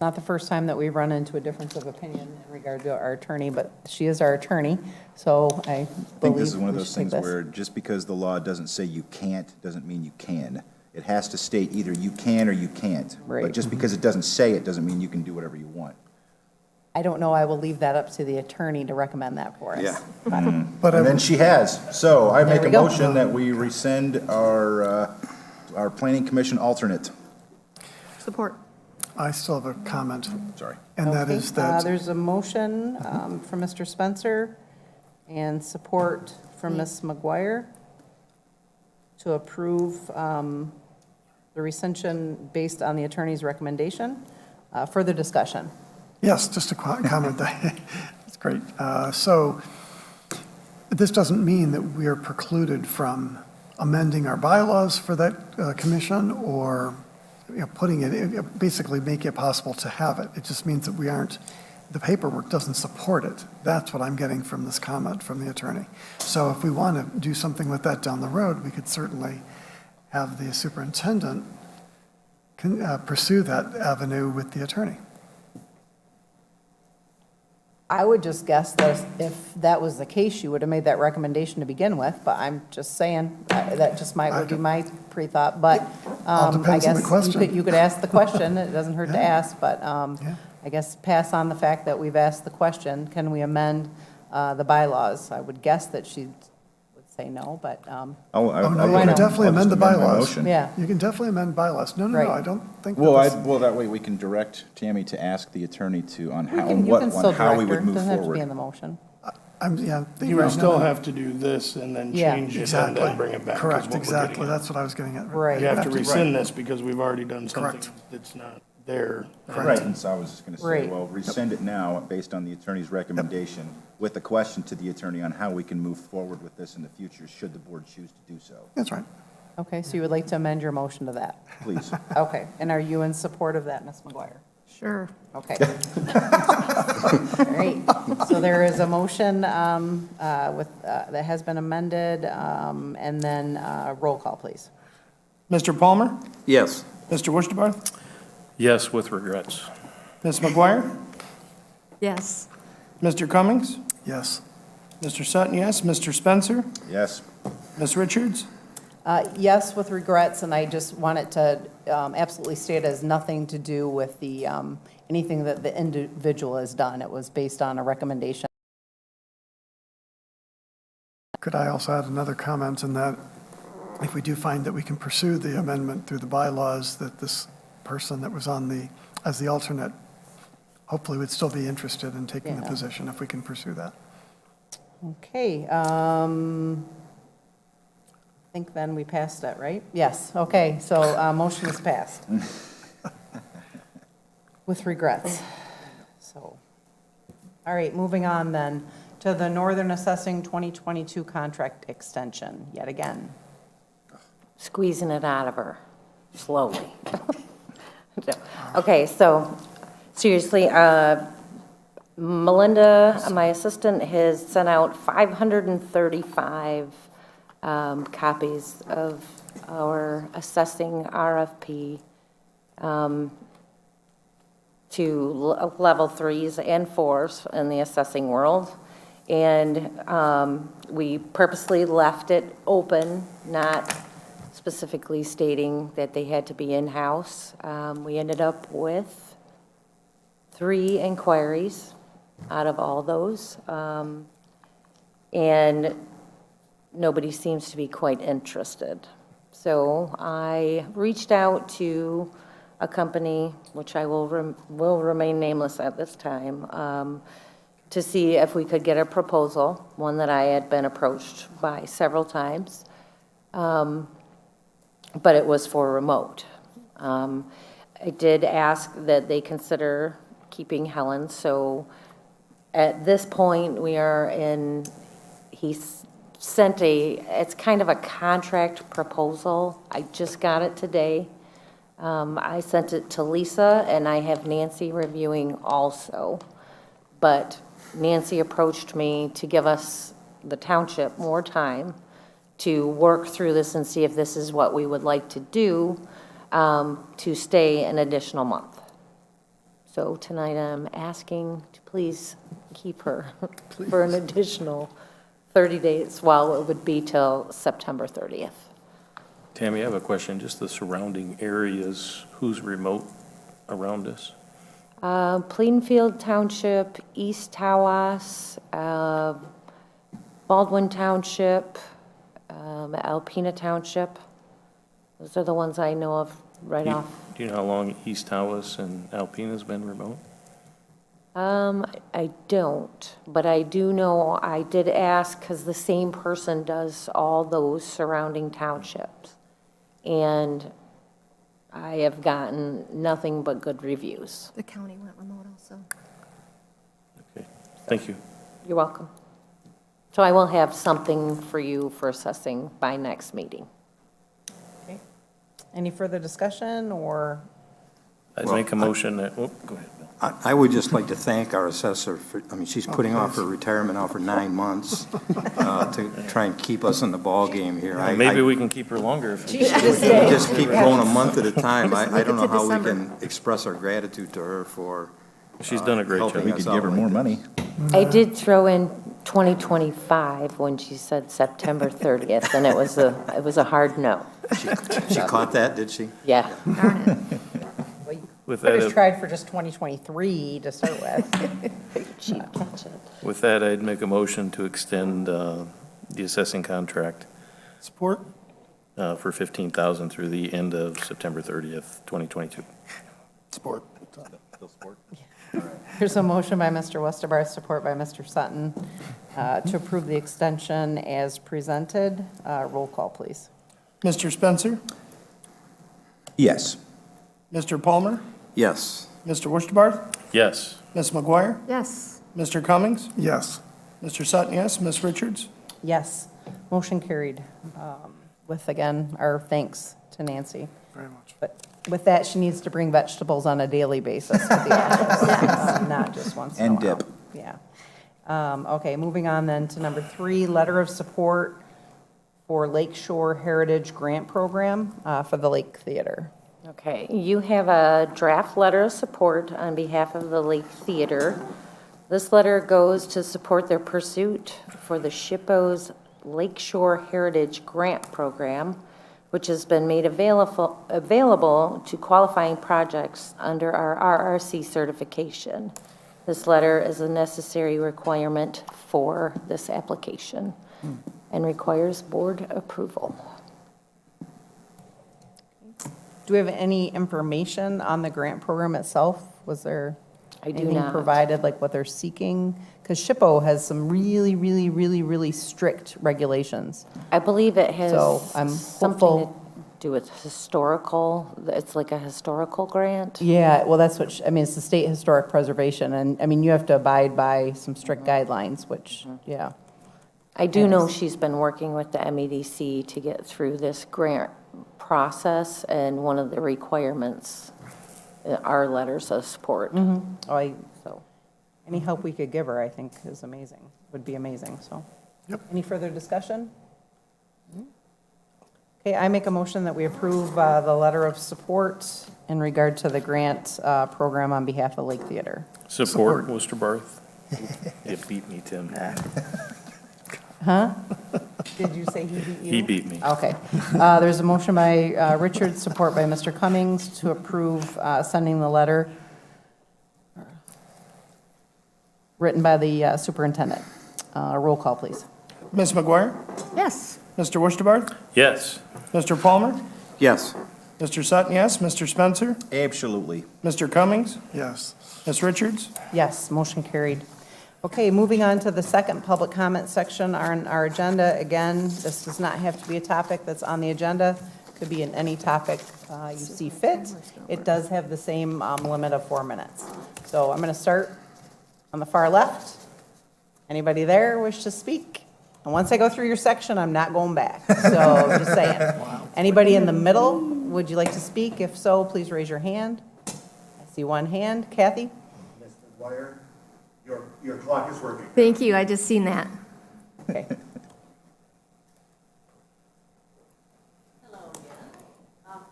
Not the first time that we've run into a difference of opinion in regard to our attorney, but she is our attorney, so I think this is one of we those should take things this. where just because the law doesn't say you can't, doesn't mean you can. It has to state either you can or you can't. Right. But just because it doesn't say it, doesn't mean you can do whatever you want. I don't know, I will leave that up to the attorney to recommend that for us. Yeah. But And then she has. So I make we a go. motion that we rescind our planning commission alternate. Support. I still have a comment, Sorry. and that Okay, is that, there's a motion from Mr. Spencer and support from Ms. McGuire to approve the rescission based on the attorney's recommendation. Further discussion? Yes, just a comment. That's great. So this doesn't mean that we are precluded from amending our bylaws for that commission or putting it, basically make it possible to have it. It just means that we aren't, the paperwork doesn't support it. That's what I'm getting from this comment from the attorney. So if we want to do something with that down the road, we could certainly have the superintendent pursue that avenue with the attorney. I would just guess that if that was the case, you would have made that recommendation to begin with, but I'm just saying, that just would be my pre-thought, but All I depends on the guess question. you could ask the question, it doesn't hurt to Yeah. ask, but Yeah. I guess pass on the fact that we've asked the question, can we amend the bylaws? I would guess that she would say no, but, Oh, no, you Why can not? definitely amend the bylaws. yeah. You can definitely amend bylaws. No, Right. I don't think Well, that well, that way we can direct Tammy to ask the attorney to, on how, You can still on how we direct her, would move doesn't have to be in forward. the motion. You would still have to do this and then Yeah. change it and Exactly. then bring it back. is Correct, what we're exactly. getting at. That's what I was getting at. Right. You have to rescind this because we've already done something Correct. that's not there. Right, and so I was just gonna say, Right. well, rescind it now based on the attorney's recommendation with a question to the attorney on how we can move forward with this in the future, should the board choose to do so. That's right. Okay, so you would like to amend your motion to that? Please. Okay, and are you in support of that, Ms. McGuire? Sure. Okay. All right, so there is a motion that has been amended, and then roll call, please. Mr. Palmer? Yes. Mr. Wusterbarth? Yes, with regrets. Ms. McGuire? Yes. Mr. Cummings? Yes. Mr. Sutton, yes. Mr. Spencer? Yes. Ms. Richards? Yes, with regrets, and I just wanted to absolutely state it has nothing to do with the, anything that the individual has done. It was based on a recommendation. Could I also add another comment in that if we do find that we can pursue the amendment through the bylaws, that this person that was on as the alternate hopefully would still be interested in taking the Yeah. position if we can pursue that. Okay, I think then we passed it, right? Yes, okay, so motion is passed. With regrets. So, all right, moving on then to the Northern Assessing 2022 contract extension, yet again. Squeezing it out of her, slowly. Okay, so seriously, Melinda, my assistant, has sent out 535 copies of our assessing RFP to level 3s and 4s in the assessing world. And we purposely left it open, not specifically stating that they had to be in-house. We ended up with 3 inquiries out of all those. And nobody seems to be quite interested. So I reached out to a company, which I will remain nameless at this time, to see if we could get a proposal, one that I had been approached by several times, but it was for remote. I did ask that they consider keeping Helen, so at this point, we are in, sent it's kind of a contract proposal. I just got it today. I sent it to Lisa, and I have Nancy reviewing also. But Nancy approached me to give us, the township, more time to work through this and see if this is what we would like to do, to stay an additional month. So tonight I'm asking to please keep her for an additional 30 days, while it would be till September 30th. Tammy, I have a question, just the surrounding areas, who's remote around us? Plainfield Township, East Tawas, Baldwin Township, Alpena Township. Those are the ones I know of right off. Do you know how long East Tawas and Alpena's been remote? I don't, but I do know, I did ask, because the same person does all those surrounding townships. And I have gotten nothing but good reviews. The county went remote also. Thank you. You're welcome. So I will have something for you for assessing by next meeting. Okay. Any further discussion or? I'd make a motion that, oh, go ahead, Bill. I would just like to thank our assessor for, I mean, she's putting off her retirement now for 9 months to try and keep us in the ballgame here. Maybe we can keep her longer if. She should just We stay. just keep going a month at a time. I don't know Look at how we December. can express our gratitude to her for She's done a great helping job. We us could out give her like more this. money. I did throw in 2025 when she said September 30th, and it was a hard no. She caught that, did she? Yeah. With Could have that, tried for just 2023 to start with. Cheap catch it. with that, I'd make a motion to extend the assessing contract Support? for $15,000 through the end of September 30th, 2022. Support. There's a motion by Mr. Westerbarth, support by Mr. Sutton, to approve the extension as presented. Roll call, please. Mr. Spencer? Yes. Mr. Palmer? Yes. Mr. Wurstabarth? Yes. Ms. McGuire? Yes. Mr. Cummings? Yes. Mr. Sutton, yes. Ms. Richards? Yes, motion carried. With, again, our thanks to Nancy. Very much. But with that, she needs to bring vegetables on a daily basis to the office, not just once in a And while. dip. Yeah. Okay, moving on then to number 3, letter of support for Lakeshore Heritage Grant Program for the Lake Theater. Okay, you have a draft letter of support on behalf of the Lake Theater. This letter goes to support their pursuit for the SHPO's Lakeshore Heritage Grant Program, which has been made available to qualifying projects under our RRC certification. This letter is a necessary requirement for this application and requires board approval. Do we have any information on the grant program itself? Was there I do anything not. provided, like what they're seeking? Because SHPO has some really, really, really, really strict regulations. I believe it has So, I'm something hopeful- to do with historical, it's like a historical grant. Yeah, well, that's what, I mean, it's the state historic preservation, and, I mean, you have to abide by some strict guidelines, which, yeah. I do know she's been working with the MEDC to get through this grant process, and one of the requirements are letters of support. So, any help we could give her, I think, is amazing, would be amazing, so. Yep. Any further discussion? Okay, I make a motion that we approve the letter of support in regard to the grant program on behalf of Lake Theater. Support, Worcester Barth. It beat me, Tim. Did you say he beat you? He beat me. Okay. There's a motion by Richard, support by Mr. Cummings to approve sending the letter written by the superintendent. Roll call, please. Ms. McGuire? Yes. Mr. Wurstabarth? Yes. Mr. Palmer? Yes. Mr. Sutton, yes. Mr. Spencer? Absolutely. Mr. Cummings? Yes. Ms. Richards? Yes, motion carried. Okay, moving on to the second public comment section on our agenda. Again, this does not have to be a topic that's on the agenda. Could be in any topic you see fit. It does have the same limit of 4 minutes. So I'm going to start on the far left. Anybody there wish to speak? And once I go through your section, I'm not going back. So just saying. Anybody in the middle, would you like to speak? If so, please raise your hand. I see one hand. Kathy? Ms. McGuire, your clock is working. Thank you, I just seen that. Okay.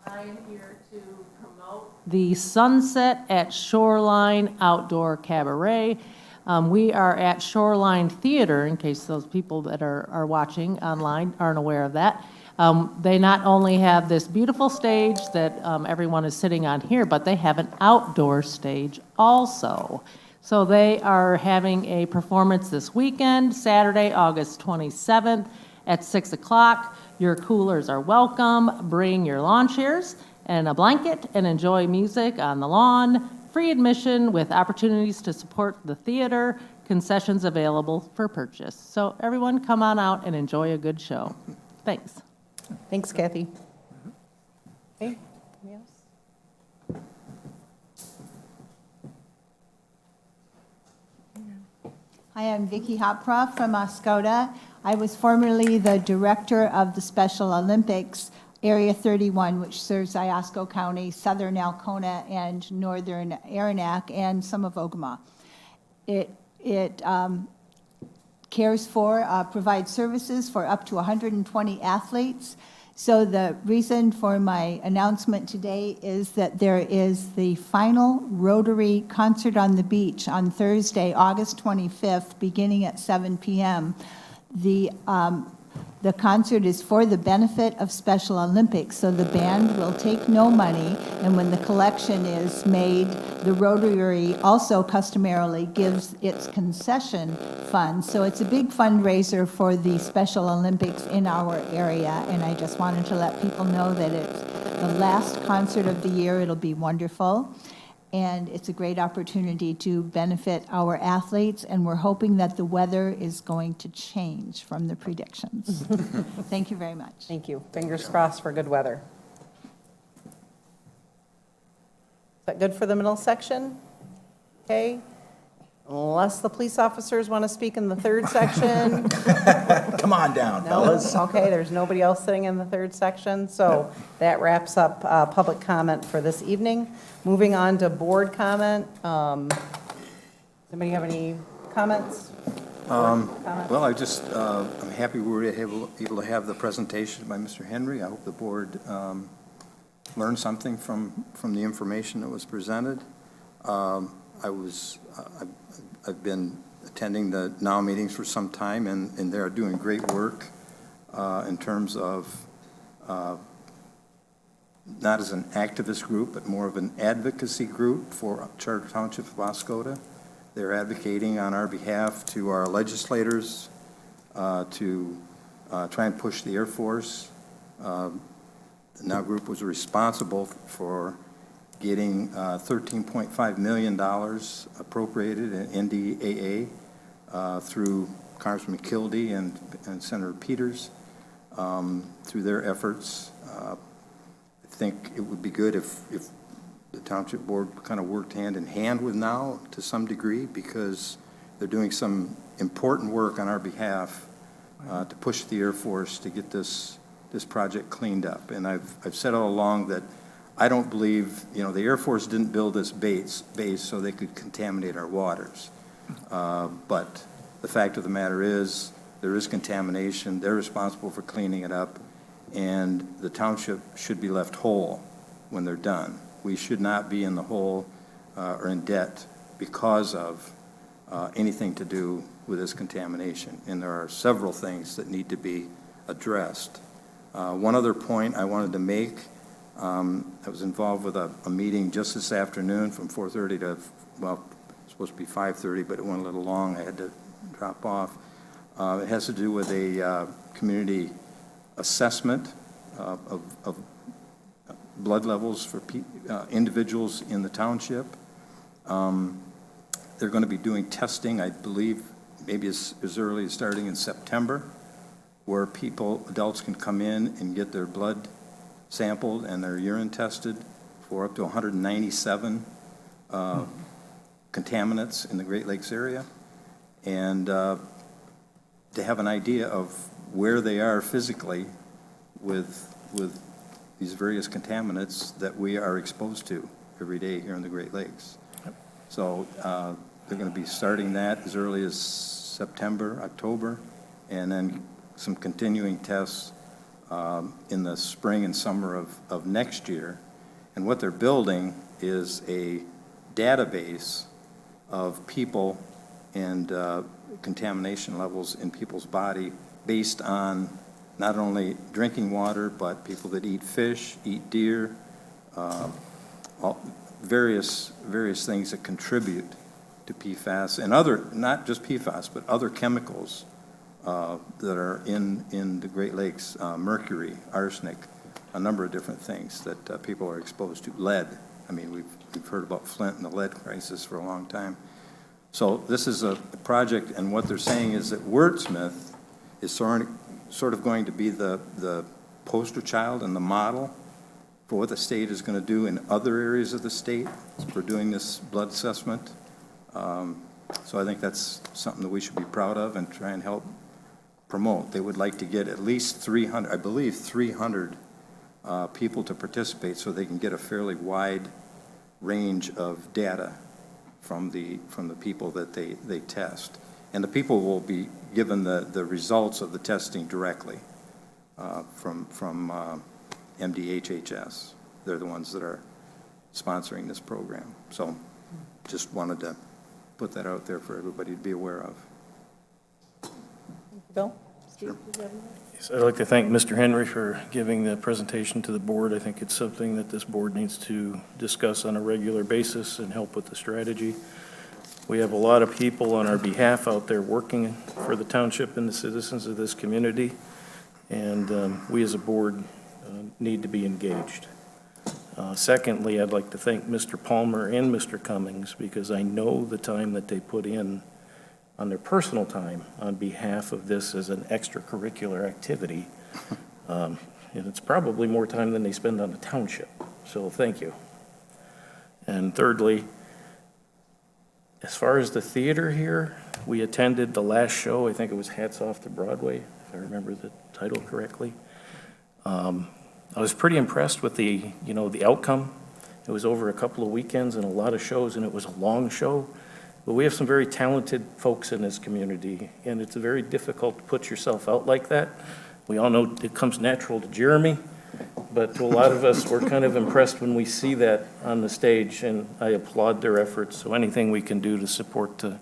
I am here to promote the Sunset at Shoreline Outdoor Cabaret. We are at Shoreline Theater, in case those people that are watching online aren't aware of that. They not only have this beautiful stage that everyone is sitting on here, but they have an outdoor stage also. So they are having a performance this weekend, Saturday, August 27th at 6 o'clock. Your coolers are welcome. Bring your lawn chairs and a blanket and enjoy music on the lawn. Free admission with opportunities to support the theater, concessions available for purchase. So everyone come on out and enjoy a good show. Thanks. Thanks, Kathy. Okay, anybody else? I am Vicki Hopra from Oscoda. I was formerly the director of the Special Olympics, Area 31, which serves Iosco County, southern Alcona, and northern Aranac, and some of Ogama. It cares for, provides services for up to 120 athletes. So the reason for my announcement today is that there is the final Rotary Concert on the Beach on Thursday, August 25th, beginning at 7 p.m. The concert is for the benefit of Special Olympics, so the band will take no money, and when the collection is made, the Rotary also customarily gives its concession fund. So it's a big fundraiser for the Special Olympics in our area, and I just wanted to let people know that it's the last concert of the year. It'll be wonderful. And it's a great opportunity to benefit our athletes, and we're hoping that the weather is going to change from the predictions. Thank you very much. Thank you. Fingers crossed for good weather. Is that good for the middle section? Okay. Unless the police officers want to speak in the third section. Come on down, No? fellas. Okay, there's nobody else sitting in the third section, so that wraps up public comment for this evening. Moving on to board comment. Does anybody have any comments? Well, I'm happy we were able to have the presentation by Mr. Henry. I hope the board learned something from the information that was presented. I've been attending the NOW meetings for some time, and they're doing great work in terms of not as an activist group, but more of an advocacy group for Charter Township of Oscoda. They're advocating on our behalf to our legislators to try and push the Air Force. The NOW group was responsible for getting $13.5 million appropriated in NDAA through Congressman Kildee and Senator Peters through their efforts. I think it would be good if the Township Board kind of worked hand in hand with NOW to some degree, because they're doing some important work on our behalf to push the Air Force to get this project cleaned up. And I've said all along that I don't believe, the Air Force didn't build this base so they could contaminate our waters. But the fact of the matter is, there is contamination. They're responsible for cleaning it up, and the township should be left whole when they're done. We should not be in the hole or in debt because of anything to do with this contamination. And there are several things that need to be addressed. One other point I wanted to make, I was involved with a meeting just this afternoon from 4:30 to, well, it's supposed to be 5:30, but it went a little long. I had to drop off. It has to do with a community assessment of blood levels for individuals in the township. They're going to be doing testing, I believe, maybe as early as starting in September, where adults can come in and get their blood sampled and their urine tested for up to 197 contaminants in the Great Lakes area, and to have an idea of where they are physically with these various contaminants that we are exposed to every day here in the Great Lakes. Yep. So they're going to be starting that as early as September, October, and then some continuing tests in the spring and summer of next year. And what they're building is a database of people and contamination levels in people's body based on not only drinking water, but people that eat fish, eat deer, various things that contribute to PFAS and other, not just PFAS, but other chemicals that are in the Great Lakes, mercury, arsenic, a number of different things that people are exposed to. Lead. I mean, we've heard about Flint and the lead crisis for a long time. So this is a project, and what they're saying is that Wordsmith is sort of going to be the poster child and the model for what the state is going to do in other areas of the state for doing this blood assessment. So I think that's something that we should be proud of and try and help promote. They would like to get at least 300, I believe 300 people to participate so they can get a fairly wide range of data from the people that they test. And the people will be given the results of the testing directly from MDHHS. They're the ones that are sponsoring this program. So just wanted to put that out there for everybody to be aware of. Bill? Sure. Yes, I'd like to thank Mr. Henry for giving the presentation to the board. I think it's something that this board needs to discuss on a regular basis and help with the strategy. We have a lot of people on our behalf out there working for the township and the citizens of this community, and we as a board need to be engaged. Secondly, I'd like to thank Mr. Palmer and Mr. Cummings, because I know the time that they put in on their personal time on behalf of this as an extracurricular activity. And it's probably more time than they spend on the township, so thank you. And thirdly, as far as the theater here, we attended the last show. I think it was Hats Off to Broadway, if I remember the title correctly. I was pretty impressed with the outcome. It was over a couple of weekends and a lot of shows, and it was a long show. But we have some very talented folks in this community, and it's very difficult to put yourself out like that. We all know it comes natural to Jeremy, but to a lot of us, we're kind of impressed when we see that on the stage, and I applaud their efforts. So anything we can do to support the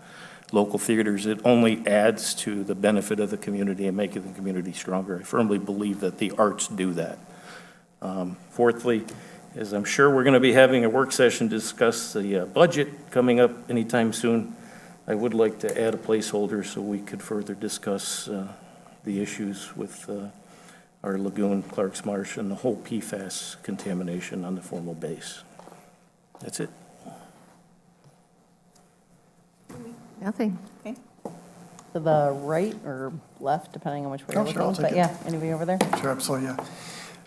local theaters, it only adds to the benefit of the community and making the community stronger. I firmly believe that the arts do that. Fourthly, as I'm sure we're going to be having a work session to discuss the budget coming up anytime soon, I would like to add a placeholder so we could further discuss the issues with our lagoon, Clark's Marsh, and the whole PFAS contamination on the formal base. That's it. Nothing. Okay. To the right or left, depending on which way you're Sure, I'll looking, take but it. yeah, anybody over there? Sure, absolutely, yeah.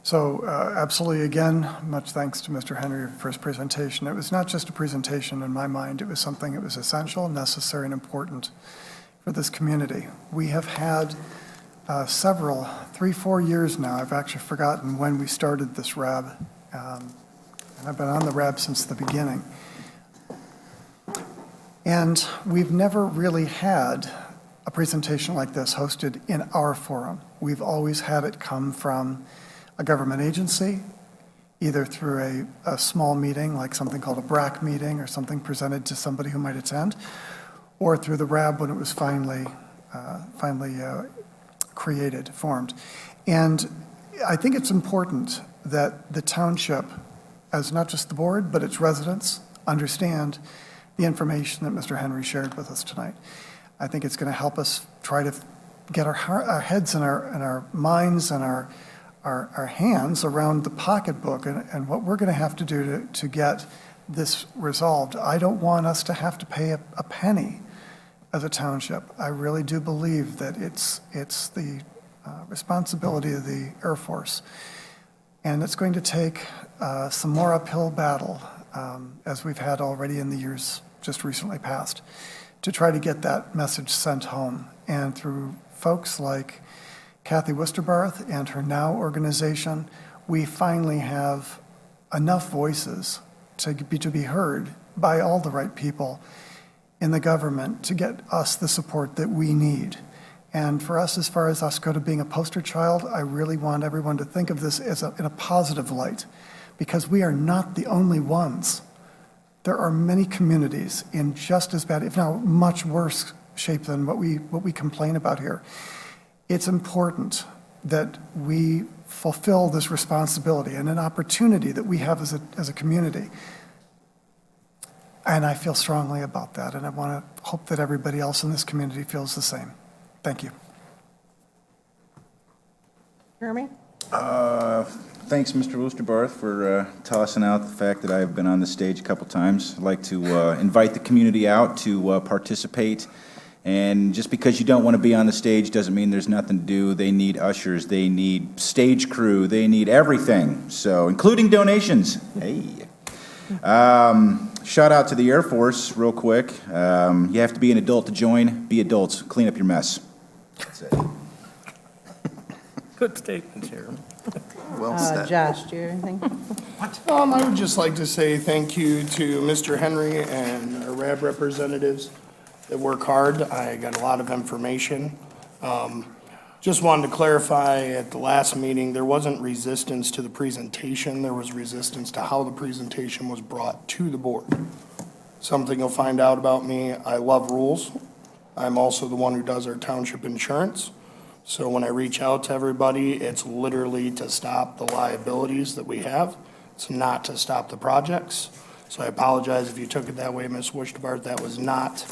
So absolutely, again, much thanks to Mr. Henry for his presentation. It was not just a presentation in my mind, it was something that was essential, necessary, and important for this community. We have had several, 3-4 years now, I've actually forgotten when we started this RAB, and I've been on the RAB since the beginning. And we've never really had a presentation like this hosted in our forum. We've always had it come from a government agency, either through a small meeting, like something called a BRAC meeting, or something presented to somebody who might attend, or through the RAB when it was finally formed. And I think it's important that the township, as not just the board, but its residents, understand the information that Mr. Henry shared with us tonight. I think it's going to help us try to get our heads and our minds and our hands around the pocketbook and what we're going to have to do to get this resolved. I don't want us to have to pay a penny as a township. I really do believe that it's the responsibility of the Air Force. And it's going to take some more uphill battle, as we've had already in the years just recently passed, to try to get that message sent home. And through folks like Kathy Westerbarth and her NOW organization, we finally have enough voices to be heard by all the right people in the government to get us the support that we need. And for us, as far as Oscoda being a poster child, I really want everyone to think of this as in a positive light, because we are not the only ones. There are many communities in just as bad, if not much worse shape than what we complain about here. It's important that we fulfill this responsibility and an opportunity that we have as a community. And I feel strongly about that, and I want to hope that everybody else in this community feels the same. Thank you. Jeremy? Thanks, Mr. Westerbarth, for tossing out the fact that I've been on the stage a couple times. I'd like to invite the community out to participate. And just because you don't want to be on the stage doesn't mean there's nothing to do. They need ushers, they need stage crew, they need everything. So, including donations. Hey. Shout out to the Air Force, real quick. You have to be an adult to join. Be adults. Clean up your mess. That's it. Good statement, Chairman. Well said. Josh, do you have anything? I would just like to say thank you to Mr. Henry and our RAB representatives that work hard. I got a lot of information. Just wanted to clarify, at the last meeting, there wasn't resistance to the presentation. There was resistance to how the presentation was brought to the board. Something you'll find out about me, I love rules. I'm also the one who does our township insurance. So when I reach out to everybody, it's literally to stop the liabilities that we have. It's not to stop the projects. So I apologize if you took it that way, Ms. Wishbart. That was not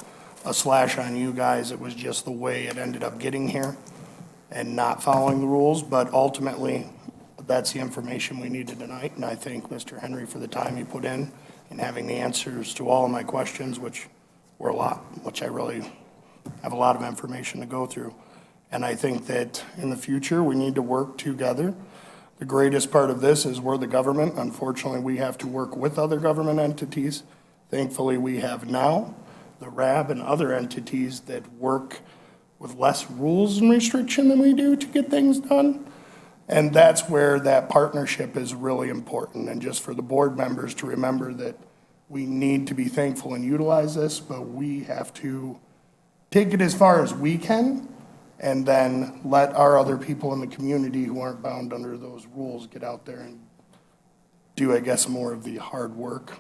a slash on you guys. It was just the way it ended up getting here and not following the rules. But ultimately, that's the information we needed tonight. And I thank Mr. Henry for the time he put in having the answers to all of my questions, which were a lot, which I really have a lot of information to go through. And I think that in the future, we need to work together. The greatest part of this is we're the government. Unfortunately, we have to work with other government entities. Thankfully, we have now the RAB and other entities that work with less rules and restriction than we do to get things done. And that's where that partnership is really important. And just for the board members to remember that we need to be thankful and utilize this, but we have to take it as far as we can and then let our other people in the community who aren't bound under those rules get out there and do, I guess, more of the hard work,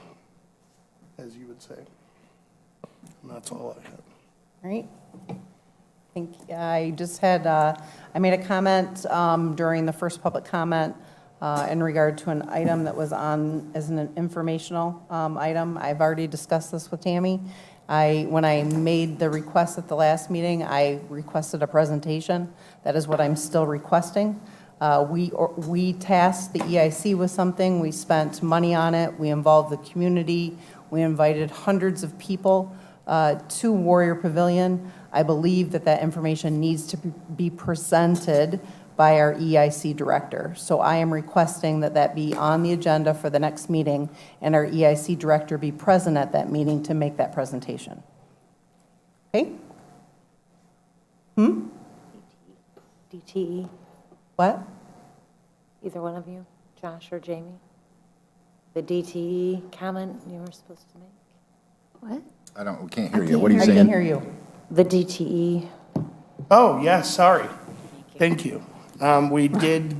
as you would say. And that's all I have. All right. I just had, I made a comment during the first public comment in regard to an item that was on as an informational item. I've already discussed this with Tammy. When I made the request at the last meeting, I requested a presentation. That is what I'm still requesting. We tasked the EIC with something. We spent money on it. We involved the community. We invited hundreds of people to Warrior Pavilion. I believe that that information needs to be presented by our EIC director. So I am requesting that that be on the agenda for the next meeting and our EIC director be present at that meeting to make that presentation. Okay? DTE, What? either one of you, Josh or Jamie? The DTE comment you were supposed to make? What? We can't hear you. What are you I saying? can hear you. The DTE. Oh, yes, sorry. Thank you. We did,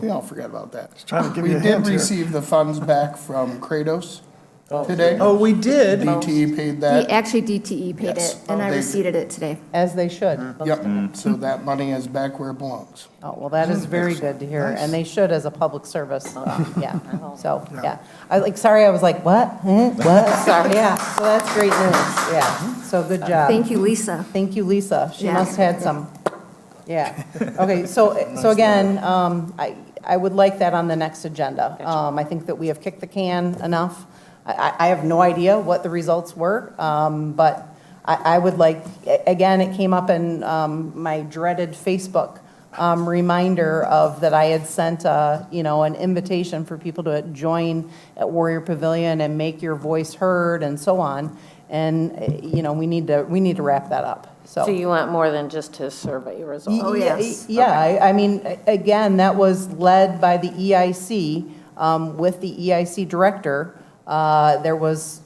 we all forgot about that. Trying to give We you a did hint here. receive the funds back from Kratos today. Oh, we did? DTE paid that. Actually, DTE paid Yes. it, and I They- received it today. As they should. Yep, so that money is back where it belongs. Oh, well, that is very good to hear, and they should as a public service, yeah, so, yeah. Sorry, I was like, what? What? Sorry, yeah, so that's great news, yeah, so good job. Thank you, Lisa. Thank you, Lisa, she Yeah. must have had some, yeah. Okay, so again, I would like that on the next agenda. I think that we have kicked the can enough. I have no idea what the results were, but I would like, again, it came up in my dreaded Facebook reminder of that I had sent an invitation for people to join at Warrior Pavilion and make your voice heard and so on. And, we need to wrap that up, so. So you want more than just his survey results? Oh, yes. Yeah, I mean, again, that was led by the EIC, with the EIC director. There was,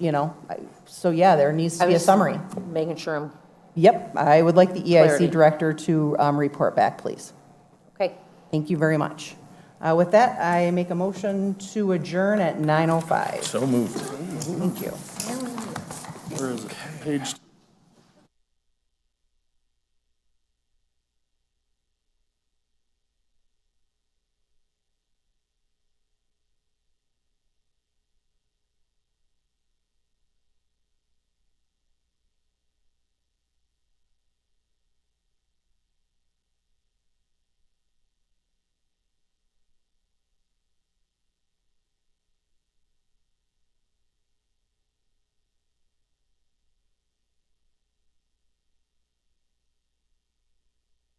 so yeah, there needs to I be a was summary. Making sure I'm, Yep, I would like the Clarity. EIC director to report back, please. okay. Thank you very much. With that, I make a motion to adjourn at 9:05. So moved. Thank you. Where is it? Page